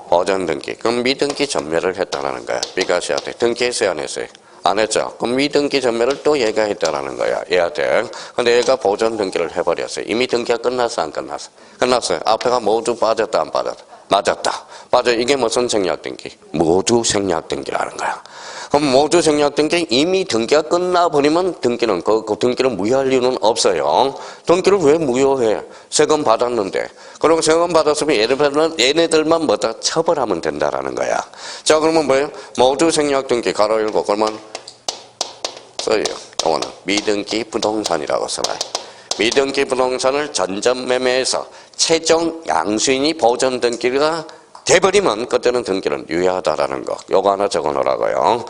보전 등기. 그럼 미등기 전매를 했다라는 거야. B가 해야 돼. 등기했어요, 안 했어요? 안 했죠. 그럼 미등기 전매를 또 얘가 했다라는 거야. 얘한테. 근데 얘가 보전 등기를 해버렸어요. 이미 등기가 끝났어, 안 끝났어? 끝났어요. 앞에가 모두 빠졌다, 안 빠졌다? 맞았다. 맞아. 이게 무슨 생략 등기? 모두 생략 등기라는 거야. 그럼 모두 생략 등기 이미 등기가 끝나버리면 등기는 그 등기를 무효할 이유는 없어요. 등기를 왜 무효해? 세금 받았는데. 그리고 세금 받았으면 얘네들만 뭐다 처벌하면 된다라는 거야. 자, 그러면 뭐예요? 모두 생략 등기 가로 열고 그러면 써요. 이거는 미등기 부동산이라고 써요. 미등기 부동산을 전전매매해서 최종 양수인이 보전 등기가 돼버리면 그때는 등기는 유효하다라는 거. 요거 하나 적어놓으라고요.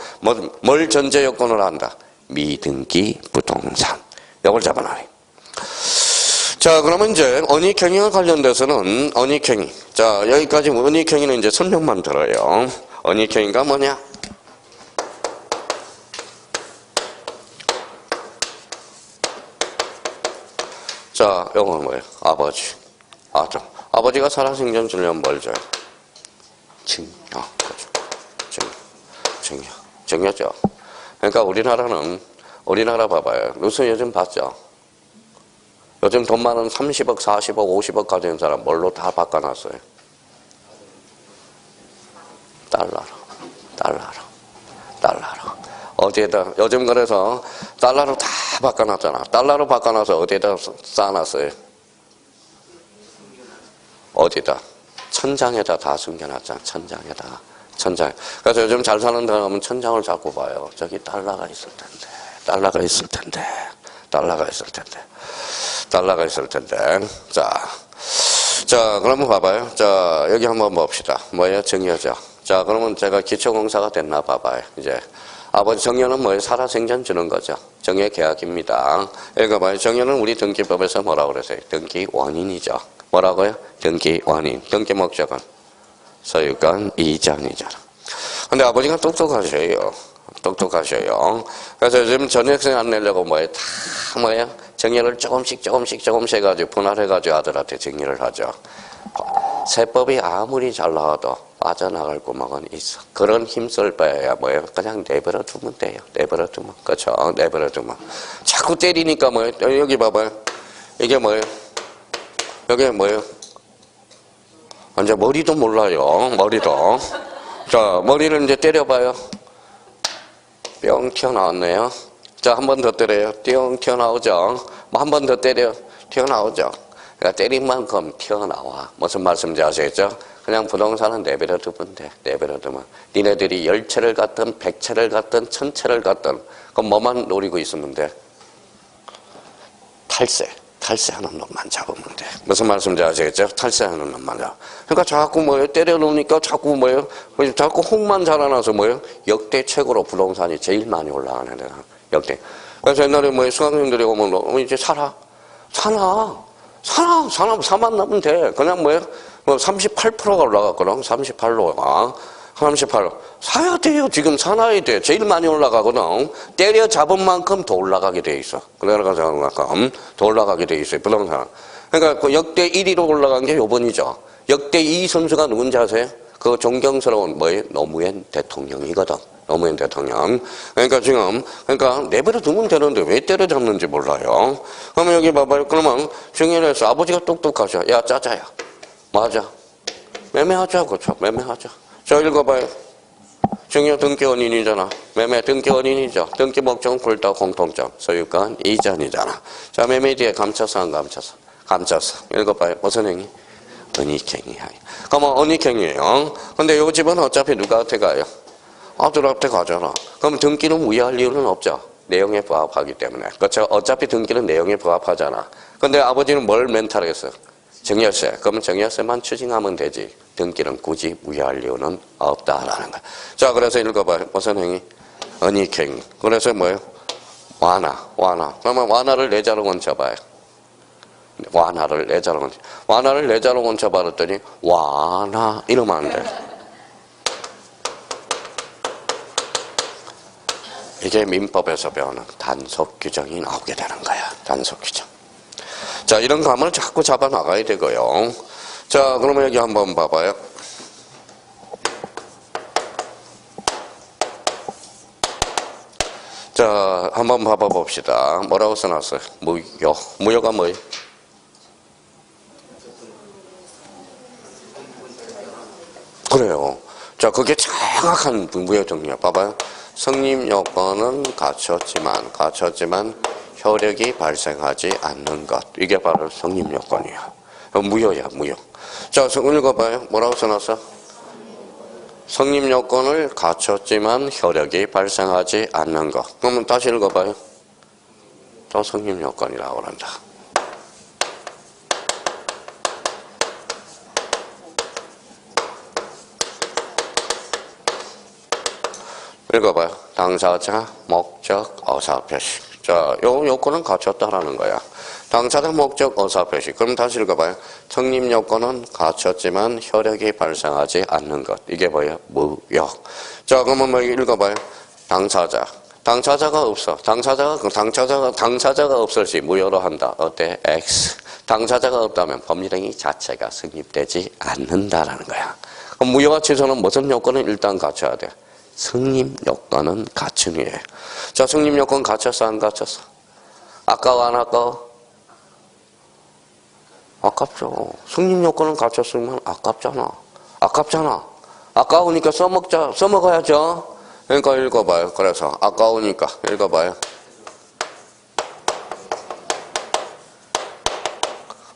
뭘 전제 요건으로 한다? 미등기 부동산. 요걸 잡아놔요. 자, 그러면 이제 언익행위와 관련돼서는 언익행위. 자, 여기까지 언익행위는 이제 설명만 들어요. 언익행위가 뭐냐? 자, 요건 뭐예요? 아버지, 아들. 아버지가 살아생전 주려면 뭘 줘요? 증여. 증여죠. 그러니까 우리나라 봐봐요. 뉴스 요즘 봤죠? 요즘 돈 많은 30억, 40억, 50억 가진 사람 뭘로 다 바꿔놨어요? 달러로. 어디에다, 요즘 그래서 달러로 다 바꿔놨잖아. 달러로 바꿔놔서 어디에다 쌓아놨어요? 어디다? 천장에다 다 숨겨놨잖아. 천장에다. 천장. 그래서 요즘 잘 사는 데 가면 천장을 자꾸 봐요. 저기 달러가 있을 텐데. 달러가 있을 텐데. 달러가 있을 텐데. 달러가 있을 텐데. 자, 그러면 봐봐요. 자, 여기 한번 봅시다. 뭐예요? 정여죠. 자, 그러면 제가 기초공사가 됐나 봐봐요. 이제. 아버지 정여는 뭐예요? 살아생전 주는 거죠. 정여 계약입니다. 읽어봐요. 정여는 우리 등기법에서 뭐라고 그러세요? 등기 원인이죠. 뭐라고요? 등기 원인. 등기 목적은 소유권 이전이잖아. 근데 아버지가 똑똑하셔요. 똑똑하셔요. 그래서 요즘 전액세 안 내려고 뭐예요? 다 뭐예요? 정여를 조금씩 해가지고 분할해가지고 아들한테 정리를 하죠. 세법이 아무리 잘 나와도 빠져나갈 구멍은 있어. 그런 힘쓸 바에야 뭐예요? 그냥 내버려 두면 돼요. 내버려 두면. 그렇죠? 내버려 두면. 자꾸 때리니까 뭐예요? 여기 봐봐요. 이게 뭐예요? 여기 뭐예요? 이제 머리도 몰라요. 머리도. 자, 머리를 이제 때려봐요. 뿅 튀어나왔네요. 자, 한 번 더 때려요. 띵 튀어나오죠. 뭐 한 번 더 때려. 튀어나오죠. 그러니까 때린 만큼 튀어나와. 무슨 말씀인지 아시겠죠? 그냥 부동산은 내버려 두면 돼. 내버려 두면. 니네들이 10채를 갖든 100채를 갖든 1000채를 갖든 그럼 뭐만 노리고 있으면 돼? 탈세하는 놈만 잡으면 돼. 무슨 말씀인지 아시겠죠? 탈세하는 놈만 잡아. 그러니까 자꾸 뭐예요? 때려놓으니까 자꾸 뭐예요? 자꾸 혹만 자라나서 뭐예요? 역대 최고로 부동산이 제일 많이 올라가는 데가 역대. 그래서 옛날에 뭐예요? 수강생들이 오면 이제 사만 나면 돼. 그냥 뭐예요? 뭐 38%가 올라갔거든. 38%가. 38%. 사야 돼요. 지금 사놔야 돼. 제일 많이 올라가거든. 때려 잡은 만큼 더 올라가게 돼 있어. 그래가지고 만큼 더 올라가게 돼 있어요. 부동산. 그러니까 그 역대 1위로 올라간 게 요번이죠. 역대 2위 선수가 누군지 아세요? 그 존경스러운 뭐예요? 노무현 대통령이거든. 노무현 대통령. 그러니까 지금, 내버려 두면 되는데 왜 때려잡는지 몰라요. 그러면 여기 봐봐요. 그러면 정의를 아버지가 똑똑하셔. 야, 짜자야. 맞아. 매매하자. 그렇죠. 매매하자. 자, 읽어봐요. 정여 등기 원인이잖아. 매매 등기 원인이죠. 등기 목적은 불다 공통점. 소유권 이전이잖아. 자, 매매 뒤에 감춰서 안 감춰서? 감춰서. 읽어봐요. 무슨 행위? 은닉행위야. 그러면 은닉행위예요. 근데 요 집은 어차피 누구한테 가요? 아들한테 가잖아. 그럼 등기는 무효할 이유는 없죠. 내용에 부합하기 때문에. 그렇죠. 어차피 등기는 내용에 부합하잖아. 근데 아버지는 뭘 멘탈했어? 정여세. 그러면 정여세만 추징하면 되지. 등기는 굳이 무효할 이유는 없다라는 거야. 자, 그래서 읽어봐요. 무슨 행위? 은닉행위. 그래서 뭐예요? 완화. 그러면 완화를 내자로 얹혀봐요. 완화를 내자로 얹혀봤더니 완화 이러면 안 돼. 이게 민법에서 배우는 단속 규정이 나오게 되는 거야. 단속 규정. 자, 이런 감을 자꾸 잡아 나가야 되고요. 자, 그러면 여기 한번 봐봐요. 자, 한번 봐봐 봅시다. 뭐라고 써놨어요? 무효. 무효가 뭐예요? 그래요. 자, 그게 정확한 무효 정리야. 봐봐요. 성립 요건은 갖췄지만 효력이 발생하지 않는 것. 이게 바로 성립 요건이야. 무효야, 무효. 자, 읽어봐요. 뭐라고 써놨어? 성립 요건을 갖췄지만 효력이 발생하지 않는 것. 그러면 다시 읽어봐요. 또 성립 요건이라고 한다. 읽어봐요. 당사자, 목적, 의사표시. 자, 요 요건은 갖췄다라는 거야. 당사자, 목적, 의사표시. 그럼 다시 읽어봐요. 성립 요건은 갖췄지만 효력이 발생하지 않는 것. 이게 뭐예요? 무효. 자, 그러면 뭐 읽어봐요. 당사자가 없어. 당사자가 없을지 무효로 한다. 어때? X. 당사자가 없다면 법률행위 자체가 성립되지 않는다라는 거야. 그럼 무효와 취소는 무슨 요건을 일단 갖춰야 돼? 성립 요건은 갖춘 후에. 자, 성립 요건 갖췄어, 안 갖췄어? 아까워, 안 아까워? 아깝죠. 성립 요건은 갖췄으면 아깝잖아. 아까우니까 써먹어야죠. 그러니까 읽어봐요. 그래서 아까우니까 읽어봐요.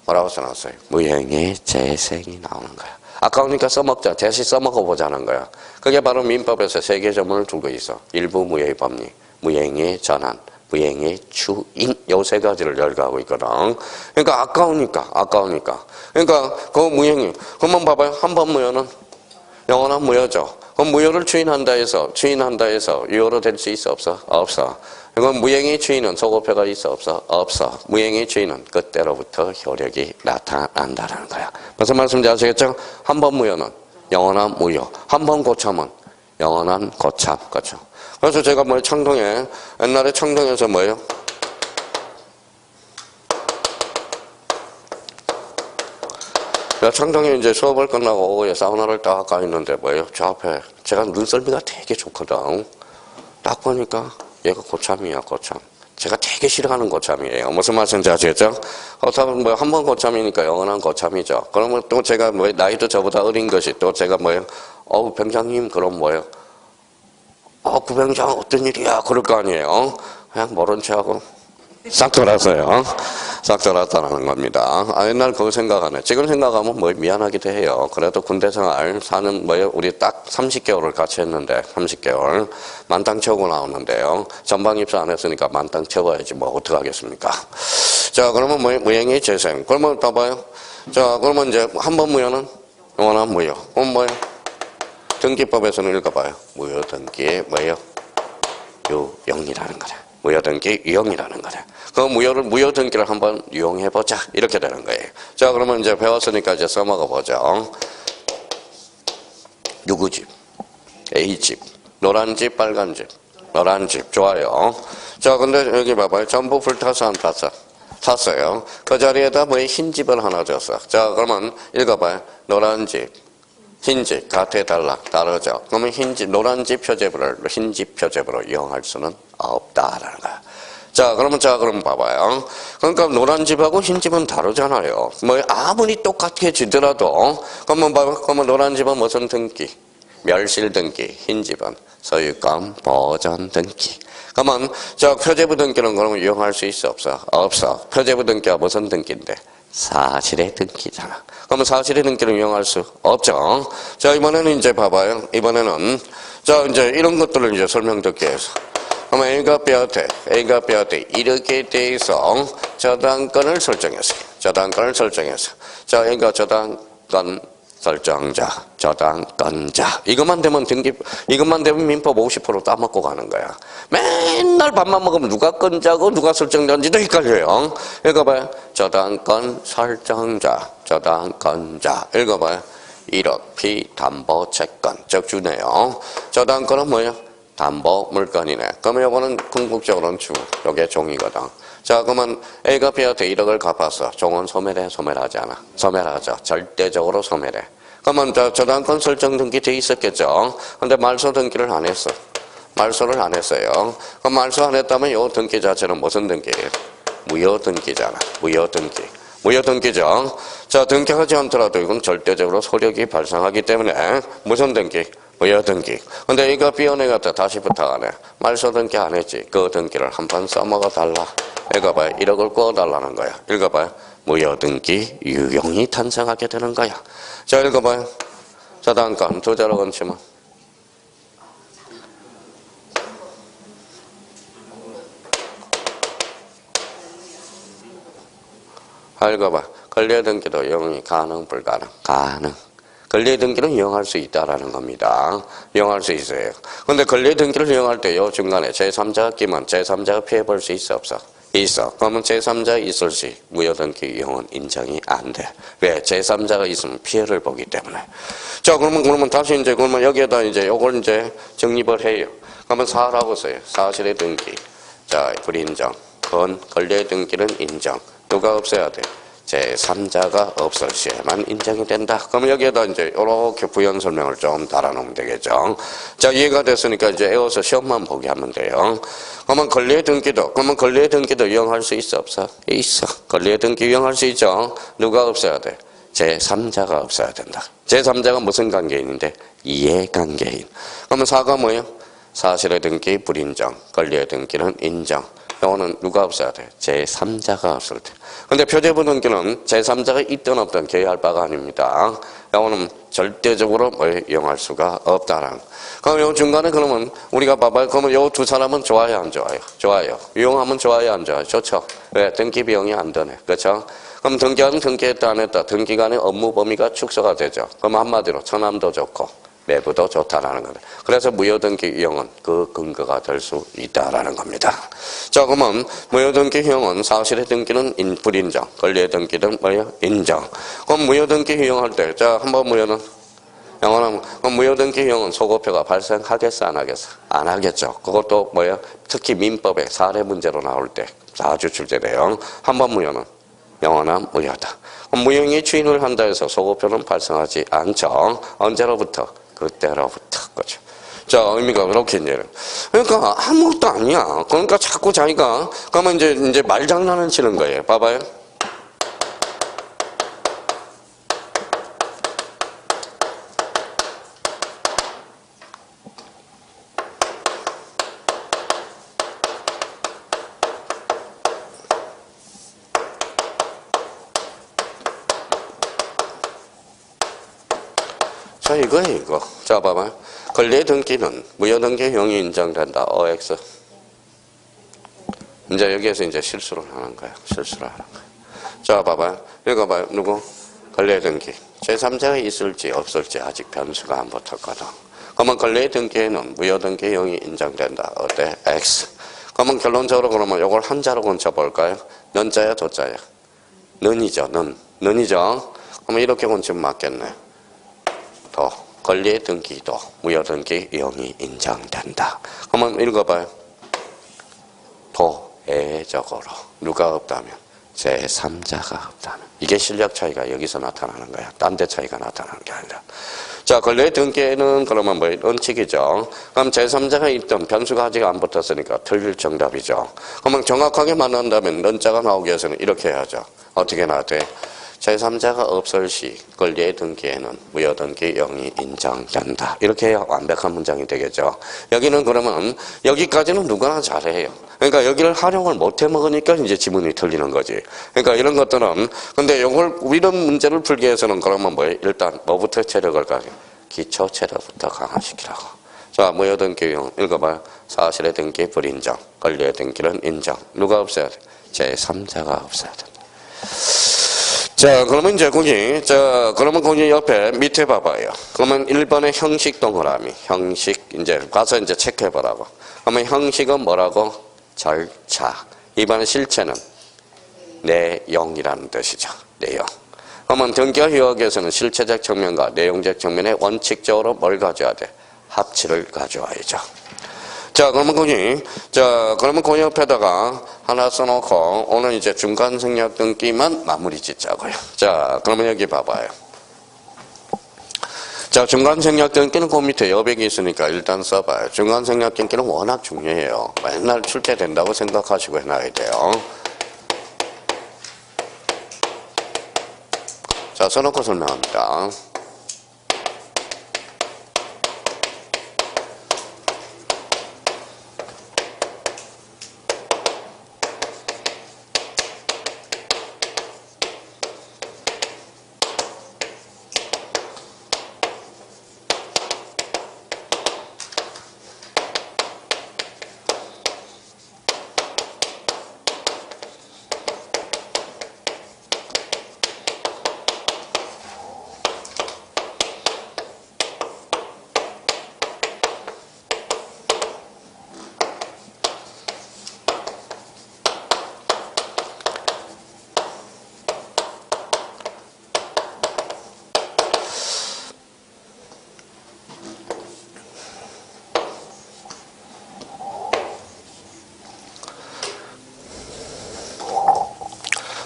뭐라고 써놨어요? 무형의 재생이 나오는 거야. 아까우니까 써먹자. 대시 써먹어 보자는 거야. 그게 바로 민법에서 세 개 조문을 두고 있어. 일부 무효의 법리, 무형의 전환, 무형의 추인, 요 세 가지를 열거하고 있거든. 그러니까 아까우니까. 그러니까 그 무형이, 그러면 봐봐요. 한 번 무효는 영원한 무효죠. 그럼 무효를 추인한다 해서 유효로 될 수 있어, 없어? 없어. 이건 무형의 추인은 소고표가 있어, 없어? 없어. 무형의 추인은 그때로부터 효력이 나타난다는 거야. 무슨 말씀인지 아시겠죠? 한 번 무효는 영원한 무효. 한 번 고참은 영원한 고참. 그렇죠? 그래서 제가 옛날에 청동에서 뭐예요? 청동에 이제 수업을 끝나고 오후에 사우나를 딱 가 있는데 뭐예요? 저 앞에 제가 눈썰미가 되게 좋거든. 딱 보니까 얘가 고참이야, 고참. 제가 되게 싫어하는 고참이에요. 무슨 말씀인지 아시겠죠? 그렇다면 뭐 한 번 고참이니까 영원한 고참이죠. 그러면 또 제가 뭐 나이도 저보다 어린 것이 또 제가 뭐예요? 병장님 그럼 뭐예요? 구병장 어떤 일이야? 그럴 거 아니에요. 그냥 모른 척하고 싹 돌았어요. 싹 돌았다는 겁니다. 옛날 그거 생각하네. 지금 생각하면 뭐 미안하기도 해요. 그래도 군대 생활 사는 뭐예요? 우리 딱 30개월을 같이 했는데 30개월 만땅 채우고 나오는데요. 전방 입사 안 했으니까 만땅 채워야지 뭐 어떡하겠습니까? 자, 그러면 무형의 재생. 그러면 봐봐요. 자, 그러면 이제 한 번 무효는 영원한 무효. 그럼 뭐예요? 등기법에서는 읽어봐요. 무효 등기의 뭐예요? 유형이라는 거다. 무효 등기 유형이라는 거다. 그 무효 등기를 한번 유용해보자. 이렇게 되는 거예요. 자, 그러면 이제 배웠으니까 이제 써먹어 보죠. 누구 집? A 집. 노란 집, 빨간 집. 노란 집. 좋아요. 자, 근데 여기 봐봐요. 전부 불타서 안 탔어? 탔어요. 그 자리에다 뭐 흰 집을 하나 줬어. 자, 그러면 읽어봐요. 노란 집. 흰 집, 같아 달라, 다르죠. 그러면 노란 집 표제부를 흰 집 표제부로 이용할 수는 없다라는 거야. 자, 그럼 봐봐요. 그러니까 노란 집하고 흰 집은 다르잖아요. 뭐 아무리 똑같아지더라도, 그러면 노란 집은 무슨 등기? 멸실 등기. 흰 집은 소유권 보전 등기. 그러면 표제부 등기는 그러면 이용할 수 있어, 없어? 없어. 표제부 등기가 무슨 등기인데? 사실의 등기잖아. 그러면 사실의 등기를 이용할 수 없죠. 자, 이번에는 이제 봐봐요. 이제 이런 것들을 이제 설명 듣기 위해서. 그러면 A가 B한테 이렇게 대해서 저당권을 설정했어요. 자, A가 저당권 설정자, 저당권자. 이것만 되면 민법 50% 따먹고 가는 거야. 맨날 밥만 먹으면 누가 건자고 누가 설정자인지도 헷갈려요. 읽어봐요. 저당권 설정자, 저당권자. 읽어봐요. 1억 피담보 채권. 즉 주네요. 저당권은 뭐예요? 담보 물건이네. 그러면 요거는 궁극적으로는 요게 종이거든. 자, 그러면 A가 B한테 1억을 갚았어. 종은 소멸하지 않아? 소멸하죠. 절대적으로 소멸해. 그러면 저당권 설정 등기 돼 있었겠죠. 근데 말소 등기를 안 했어. 말소를 안 했어요. 그럼 말소 안 했다면 요 등기 자체는 무슨 등기예요? 무효 등기잖아. 무효 등기죠. 자, 등기하지 않더라도 이건 절대적으로 소력이 발생하기 때문에 무슨 등기? 무효 등기. 근데 A가 B은행 갖다 다시 부탁하네. 말소 등기 안 했지. 그 등기를 한번 써먹어 달라. 읽어봐요. 1억을 꿔달라는 거야. 읽어봐요. 무효 등기 유용이 탄생하게 되는 거야. 자, 읽어봐요. 저당권 투자로 건치면 읽어봐. 권리의 등기도 이용이 가능, 불가능? 가능. 권리의 등기는 이용할 수 있다라는 겁니다. 이용할 수 있어요. 근데 권리의 등기를 이용할 때 요 중간에 제3자가 끼면 제3자가 피해볼 수 있어, 없어? 있어. 그러면 제3자가 있을 시 무효 등기 이용은 인정이 안 돼. 왜? 제3자가 있으면 피해를 보기 때문에. 자, 그러면 다시 그러면 여기에다 요걸 정립을 해요. 그러면 사라고 써요. 사실의 등기. 자, 불인정. 권리의 등기는 인정. 누가 없어야 돼? 제3자가 없을 시에만 인정이 된다. 그럼 여기에다 이렇게 부연 설명을 좀 달아놓으면 되겠죠. 자, 이해가 됐으니까 애워서 시험만 보게 하면 돼요. 그러면 권리의 등기도 이용할 수 있어, 없어? 있어. 권리의 등기 이용할 수 있죠. 누가 없어야 돼? 제3자가 없어야 된다. 제3자가 무슨 관계인인데? 이해관계인. 그러면 사가 뭐예요? 사실의 등기 불인정, 권리의 등기는 인정. 이거는 누가 없어야 돼? 제3자가 없을 때. 근데 표제부 등기는 제3자가 있든 없든 개의할 바가 아닙니다. 이거는 절대적으로 이용할 수가 없다라는. 그럼 요 중간에 그러면 우리가 봐봐요. 그러면 요 두 사람은 좋아요, 안 좋아요? 좋아요. 이용하면 좋아요, 안 좋아요? 좋죠. 왜? 등기 비용이 안 드네. 그렇죠? 그럼 등기하는 등기했다 안 했다. 등기간의 업무 범위가 축소가 되죠. 그럼 한마디로 처남도 좋고 매부도 좋다라는 겁니다. 그래서 무효등기 이용은 그 근거가 될 수 있다라는 겁니다. 자, 그러면 무효등기 이용은 사실의 등기는 불인정, 권리의 등기는 뭐예요? 인정. 그럼 무효등기 이용할 때, 자, 한번 무효는 영어는 무효등기 이용은 소급표가 발생하겠어, 안 하겠어? 안 하겠죠. 그것도 뭐예요? 특히 민법에 사례 문제로 나올 때 자주 출제돼요. 한번 무효는 영원한 무효다. 그럼 무효행위 추인을 한다 해서 소급표는 발생하지 않죠. 언제로부터? 그때로부터. 그죠. 자, 의미가 그렇게 이제. 그러니까 아무것도 아니야. 그러니까 자꾸 자기가, 그러면 이제 말장난을 치는 거예요. 봐봐요. 자, 이거예요, 이거. 자, 봐봐요. 권리의 등기는 무효등기형이 인정된다. OX. 이제 여기에서 이제 실수를 하는 거야. 실수를 하는 거야. 자, 봐봐요. 읽어봐요. 누구? 권리의 등기. 제3자가 있을지 없을지 아직 변수가 안 붙었거든. 그러면 권리의 등기에는 무효등기형이 인정된다. 어때? X. 그러면 결론적으로 그러면 이걸 한자로 건쳐볼까요? 는자야, 도자야? 는이죠, 는. 는이죠? 그러면 이렇게 건치면 맞겠네. 도. 권리의 등기도 무효등기 이용이 인정된다. 그러면 읽어봐요. 도애적으로 누가 없다면 제3자가 없다면. 이게 실력 차이가 여기서 나타나는 거야. 딴 데 차이가 나타나는 게 아니라. 자, 권리의 등기에는 그러면 뭐 원칙이죠. 그럼 제3자가 있던 변수가 아직 안 붙었으니까 틀릴 정답이죠. 그러면 정확하게 만난다면 는자가 나오기 위해서는 이렇게 해야죠. 어떻게 나와야 돼? 제3자가 없을 시 권리의 등기에는 무효등기형이 인정된다. 이렇게 해야 완벽한 문장이 되겠죠. 여기는 그러면 여기까지는 누구나 잘해요. 그러니까 여기를 활용을 못해 먹으니까 이제 지문이 틀리는 거지. 그러니까 이런 것들은 근데 이런 문제를 풀기 위해서는 그러면 뭐예요? 일단 뭐부터 체력을 가져? 기초 체력부터 강화시키라고. 자, 무효등기형 읽어봐요. 사실의 등기 불인정, 권리의 등기는 인정. 누가 없어야 돼? 제3자가 없어야 돼. 자, 그러면 이제 그러면 거기 옆에 밑에 봐봐요. 그러면 1번의 형식 동그라미, 형식, 이제 가서 이제 체크해보라고. 그러면 형식은 뭐라고? 절차. 2번의 실체는 내용이라는 뜻이죠. 내용. 그러면 등기와 휴약에서는 실체적 측면과 내용적 측면에 원칙적으로 뭘 가져야 돼? 합치를 가져와야죠. 자, 그러면 그러면 그 옆에다가 하나 써놓고, 오늘 이제 중간 생략 등기만 마무리 짓자고요. 자, 그러면 여기 봐봐요. 자, 중간 생략 등기는 그 밑에 여백이 있으니까 일단 써봐요. 중간 생략 등기는 워낙 중요해요. 맨날 출제된다고 생각하시고 해놔야 돼요. 자, 써놓고 설명합니다.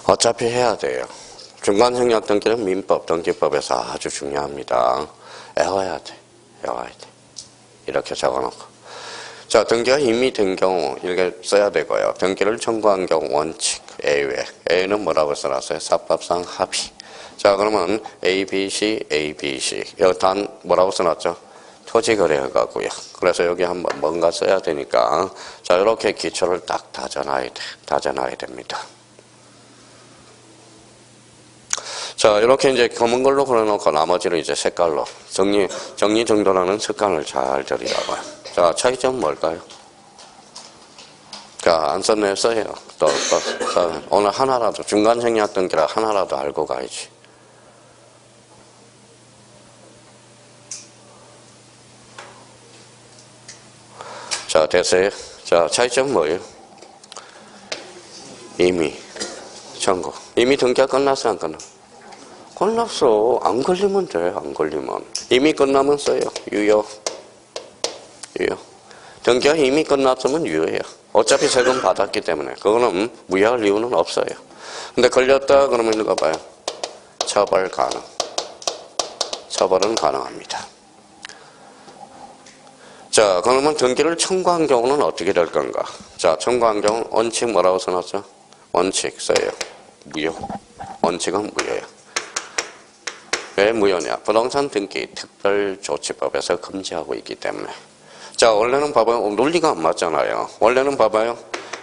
어차피 해야 돼요. 중간 생략 등기는 민법, 등기법에서 아주 중요합니다. 외워야 돼. 외워야 돼. 이렇게 적어놓고. 자, 등기가 이미 된 경우 이렇게 써야 되고요. 등기를 청구한 경우 원칙, A외. A는 뭐라고 써놨어요? 사법상 합의. 자, 그러면 A, B, C, A, B, C. 여기 단 뭐라고 써놨죠? 토지 거래가고요. 그래서 여기 한번 뭔가 써야 되니까 자 이렇게 기초를 딱 다져놔야 됩니다. 자 이렇게 이제 검은 걸로 그려놓고 나머지는 이제 색깔로 정리정돈하는 습관을 잘 들이라고요. 자 차이점은 뭘까요? 자 안 썼네요. 써요. 또 오늘 하나라도 중간생략 등기라 하나라도 알고 가야지. 자 됐어요. 자 차이점은 뭐예요? 이미 청구. 이미 등기가 끝났어 안 끝나? 끝났어. 안 걸리면 돼. 안 걸리면. 이미 끝나면 써요. 유효. 등기가 이미 끝났으면 유효해요. 어차피 세금 받았기 때문에 그거는 무효할 이유는 없어요. 근데 걸렸다 그러면 이거 봐요. 처벌 가능. 처벌은 가능합니다. 자 그러면 등기를 청구한 경우는 어떻게 될 건가? 자 청구한 경우 원칙 뭐라고 써놨죠? 원칙 써요. 무효. 원칙은 무효예요. 왜 무효냐? 부동산 등기 특별조치법에서 금지하고 있기 때문에. 자 원래는 봐봐요. 논리가 안 맞잖아요. 원래는 봐봐요.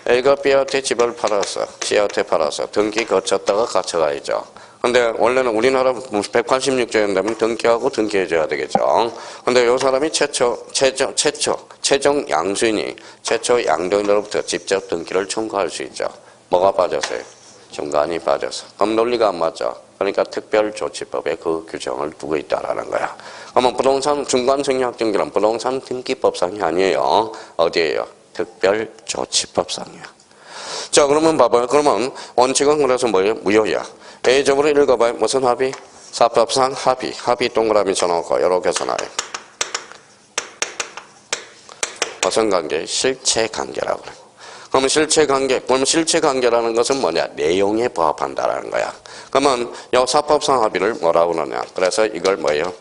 A가 B한테 집을 팔았어. C한테 팔았어. 등기 거쳤다가 갇혀가야죠. 근데 원래는 우리나라 186조에 되면 등기하고 등기해줘야 되겠죠. 근데 이 사람이 최종 양수인이 최초 양도인으로부터 직접 등기를 청구할 수 있죠. 뭐가 빠졌어요? 중간이 빠져서. 그럼 논리가 안 맞죠. 그러니까 특별조치법에 그 규정을 두고 있다라는 거야. 그러면 부동산 중간생략등기는 부동산 등기법상이 아니에요. 어디에요? 특별조치법상이야. 자 그러면 봐봐요. 그러면 원칙은 그래서 뭐예요? 무효야. A적으로 읽어봐요. 무슨 합의? 사법상 합의. 합의 동그라미 쳐놓고 이렇게 써놔요. 무슨 관계? 실체관계라고 그래요. 그러면 실체관계라는 것은 뭐냐? 내용에 부합한다라는 거야. 그러면 이 사법상 합의를 뭐라고 그러냐? 그래서 이걸 뭐예요?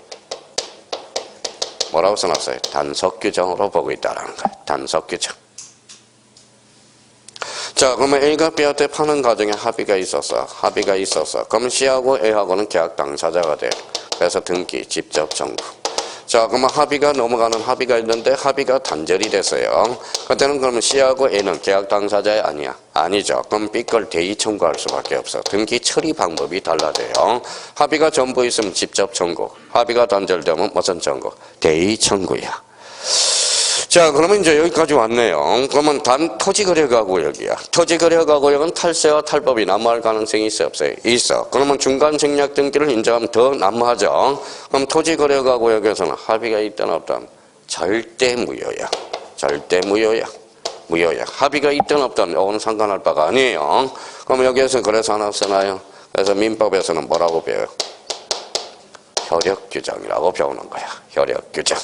뭐라고 써놨어요? 단속규정으로 보고 있다라는 거야. 단속규정. 자, 그러면 A가 B한테 파는 과정에 합의가 있었어. 그러면 C하고 A하고는 계약 당사자가 돼. 그래서 등기, 직접 청구. 자, 그러면 합의가 있는데 합의가 단절이 됐어요. 그때는 그러면 C하고 A는 계약 당사자야? 아니야? 아니죠. 그럼 B 걸 대의 청구할 수밖에 없어. 등기 처리 방법이 달라져요. 합의가 전부 있으면 직접 청구. 합의가 단절되면 무슨 청구? 대의 청구야. 자, 그러면 이제 여기까지 왔네요. 그러면 토지거래가구역이야. 토지거래가구역은 탈세와 탈법이 난무할 가능성이 있어 없어요? 있어. 그러면 중간생략 등기를 인정하면 더 난무하죠. 그럼 토지거래가구역에서는 합의가 있든 없든 절대 무효야. 절대 무효야. 합의가 있든 없든 이거는 상관할 바가 아니에요. 그럼 여기에서 그래서 하나 써놔요. 그래서 민법에서는 뭐라고 배워요? 효력규정이라고 배우는 거야. 효력규정.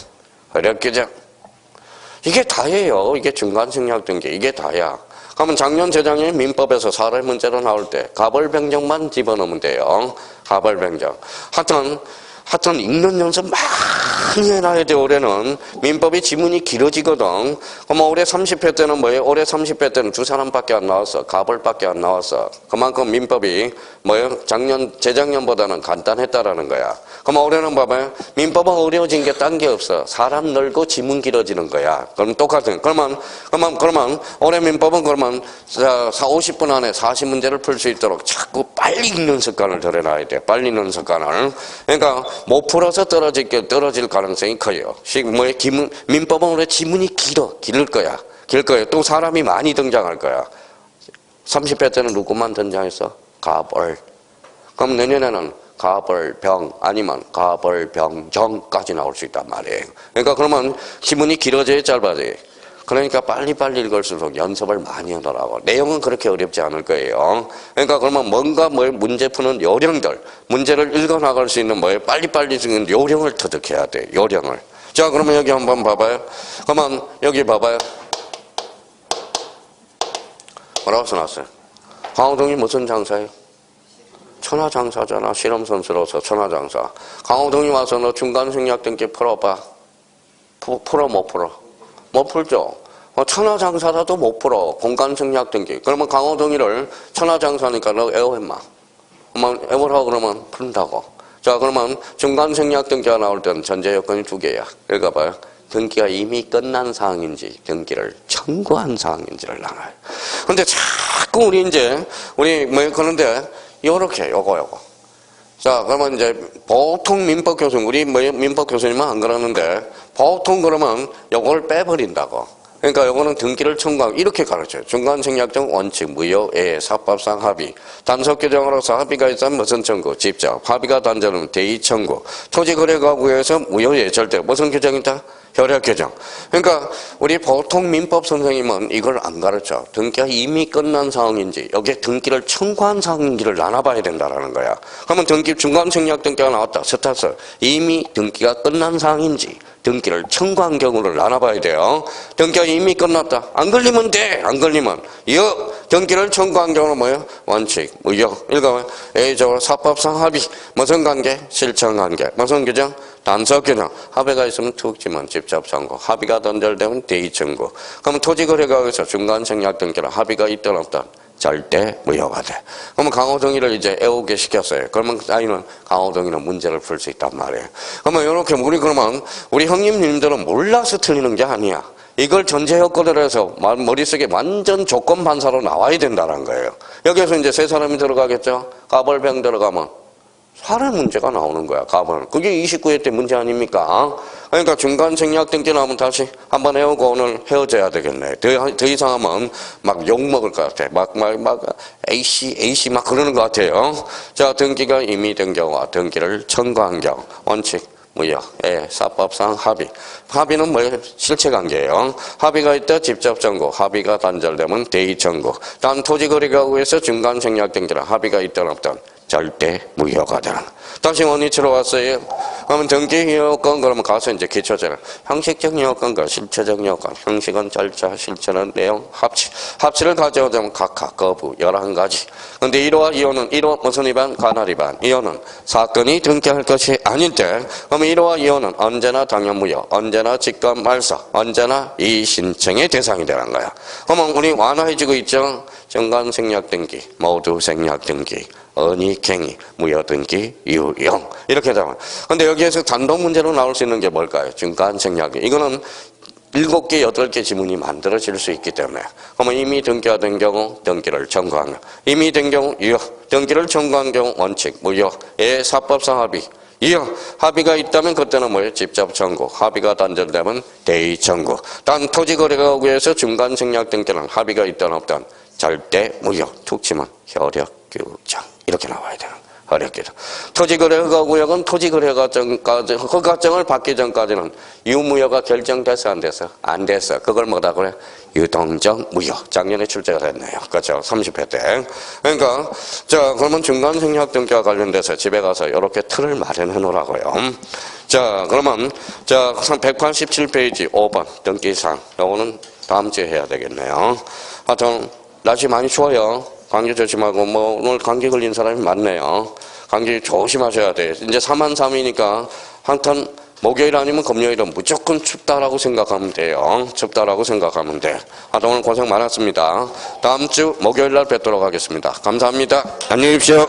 이게 다예요. 이게 중간생략 등기. 이게 다야. 그러면 작년, 재작년 민법에서 사례 문제로 나올 때 가벌변경만 집어넣으면 돼요. 가벌변경. 하여튼 읽는 연습 많이 해놔야 돼. 올해는 민법이 지문이 길어지거든. 그러면 올해 30회 때는 뭐예요? 올해 30회 때는 두 사람밖에 안 나왔어. 가벌밖에 안 나왔어. 그만큼 민법이 뭐예요? 재작년보다는 간단했다라는 거야. 그럼 올해는 봐봐요. 민법은 어려워진 게 딴 게 없어. 사람 늘고 지문 길어지는 거야. 그럼 똑같은. 그러면 올해 민법은 그러면 50분 안에 40문제를 풀 수 있도록 자꾸 빨리 읽는 습관을 들여놔야 돼. 빨리 읽는 습관을. 그러니까 못 풀어서 떨어질 가능성이 커요. 민법은 올해 지문이 길 거야. 또 사람이 많이 등장할 거야. 30회 때는 누구만 등장했어? 가벌. 그럼 내년에는 가벌병 아니면 가벌병정까지 나올 수 있단 말이에요. 그러니까 그러면 지문이 길어져야 짧아져요. 그러니까 빨리빨리 읽을수록 연습을 많이 하더라고. 내용은 그렇게 어렵지 않을 거예요. 그러니까 그러면 뭔가 문제 푸는 요령들, 문제를 읽어나갈 수 있는 빨리빨리 쓰는 요령을 터득해야 돼. 요령을. 자, 그러면 여기 한번 봐봐요. 그러면 여기 봐봐요. 뭐라고 써놨어요? 강호동이 무슨 장사예요? 천하장사잖아. 실험선수로서 천하장사. 강호동이 와서 너 중간생략 등기 풀어봐. 풀어 못 풀어? 못 풀죠. 천하장사라도 못 풀어. 공간생략 등기. 그러면 강호동이를 천하장사니까 너 애워해마. 애워라 그러면 푼다고. 자, 그러면 중간생략 등기가 나올 때는 전제 요건이 두 개야. 그러니까 봐요. 등기가 이미 끝난 사항인지 등기를 청구한 사항인지를 나눠요. 근데 자꾸 우리 그런데 요렇게 요거. 자, 그러면 이제 보통 민법 교수님, 우리 민법 교수님은 안 그러는데 보통 그러면 요걸 빼버린다고. 그러니까 요거는 등기를 청구하고 이렇게 가르쳐요. 중간생략적 원칙, 무효, 예, 사법상 합의. 단속 규정으로서 합의가 있으면 무슨 청구? 집적. 합의가 단절하면 대의 청구. 토지거래가구에서 무효, 예, 절대. 무슨 규정이다? 효력 규정. 그러니까 우리 보통 민법 선생님은 이걸 안 가르쳐. 등기가 이미 끝난 상황인지 여기에 등기를 청구한 상황인지를 나눠봐야 된다라는 거야. 그러면 등기 중간생략 등기가 나왔다. 스타트. 이미 등기가 끝난 상황인지 등기를 청구한 경우를 나눠봐야 돼요. 등기가 이미 끝났다. 안 걸리면 돼. 안 걸리면 등기를 청구한 경우는 뭐예요? 원칙, 무효. 읽어봐요. A적으로 사법상 합의. 무슨 관계? 실천 관계. 무슨 규정? 단속 규정. 합의가 있으면 특지만 직접 청구. 합의가 단절되면 대의 청구. 그러면 토지거래가에서 중간생략 등기는 합의가 있든 없든 절대 무효가 돼. 그러면 강호동의를 이제 애우게 시켰어요. 그러면 아이는 강호동의는 문제를 풀 수 있단 말이에요. 그러면 이렇게 우리 형님들은 몰라서 틀리는 게 아니야. 이걸 전제 요건으로 해서 머릿속에 완전 조건 반사로 나와야 된다는 거예요. 여기서 이제 세 사람이 들어가겠죠? 가벌병 들어가면 살해 문제가 나오는 거야, 가벌. 그게 29회 때 문제 아닙니까? 그러니까 중간생략 등기 나오면 다시 한번 해오고 오늘 헤어져야 되겠네. 더 이상 하면 막 욕먹을 것 같아. 막 AC 막 그러는 것 같아요. 자, 등기가 이미 된 경우와 등기를 청구한 경우. 원칙, 무효, 예, 사법상 합의. 합의는 뭐예요? 실체관계예요. 합의가 있다 직접 청구, 합의가 단절되면 대의 청구. 단 토지거래가구에서 중간생략 등기는 합의가 있든 없든 절대 무효가 되는. 다시 원위치로 왔어요. 그러면 등기 요건 그러면 가서 이제 기초제는 형식적 요건과 실체적 요건. 형식은 절차, 실체는 내용, 합치. 합치를 가져오자면 각각 거부 11가지. 근데 1호와 2호는 1호 무슨 위반? 관할 위반. 2호는 사건이 등기할 것이 아닐 때. 그러면 1호와 2호는 언제나 당연 무효, 언제나 직권 말소, 언제나 이 신청의 대상이 되는 거야. 그러면 우리 완화해지고 있죠. 중간생략 등기, 모두 생략 등기. 언익행위, 무효등기, 유용 이렇게 되면. 근데 여기에서 단독 문제로 나올 수 있는 게 뭘까요? 중간생략. 이거는 7개, 8개 지문이 만들어질 수 있기 때문에. 그러면 이미 등기가 된 경우 등기를 청구한 경우, 이미 된 경우 유효, 등기를 청구한 경우 원칙, 무효, 예, 사법상 합의. 이어 합의가 있다면 그때는 뭐예요? 직접 청구. 합의가 단절되면 대의 청구. 단 토지거래가구에서 중간생략 등기는 합의가 있든 없든 절대 무효. 툭 치면 효력 규정. 이렇게 나와야 되는 어렵기도. 토지거래 허가구역은 토지거래 과정까지, 허가증을 받기 전까지는 유무효가 결정돼서 안 돼서? 안 됐어. 그걸 뭐다 그래? 유동적 무효. 작년에 출제가 됐네요. 그렇죠. 30회 때. 그러니까, 자, 그러면 중간생략 등기와 관련돼서 집에 가서 이렇게 틀을 마련해 놓으라고요. 자, 그러면, 자, 187페이지 5번 등기사항. 요거는 다음 주에 해야 되겠네요. 하여튼, 날씨 많이 추워요. 감기 조심하고, 오늘 감기 걸린 사람이 많네요. 감기 조심하셔야 돼. 이제 3만3이니까 한탄 목요일 아니면 금요일은 무조건 춥다라고 생각하면 돼요. 춥다라고 생각하면 돼. 하여튼 오늘 고생 많았습니다. 다음 주 목요일 날 뵙도록 하겠습니다. 감사합니다. 안녕히 계십시오.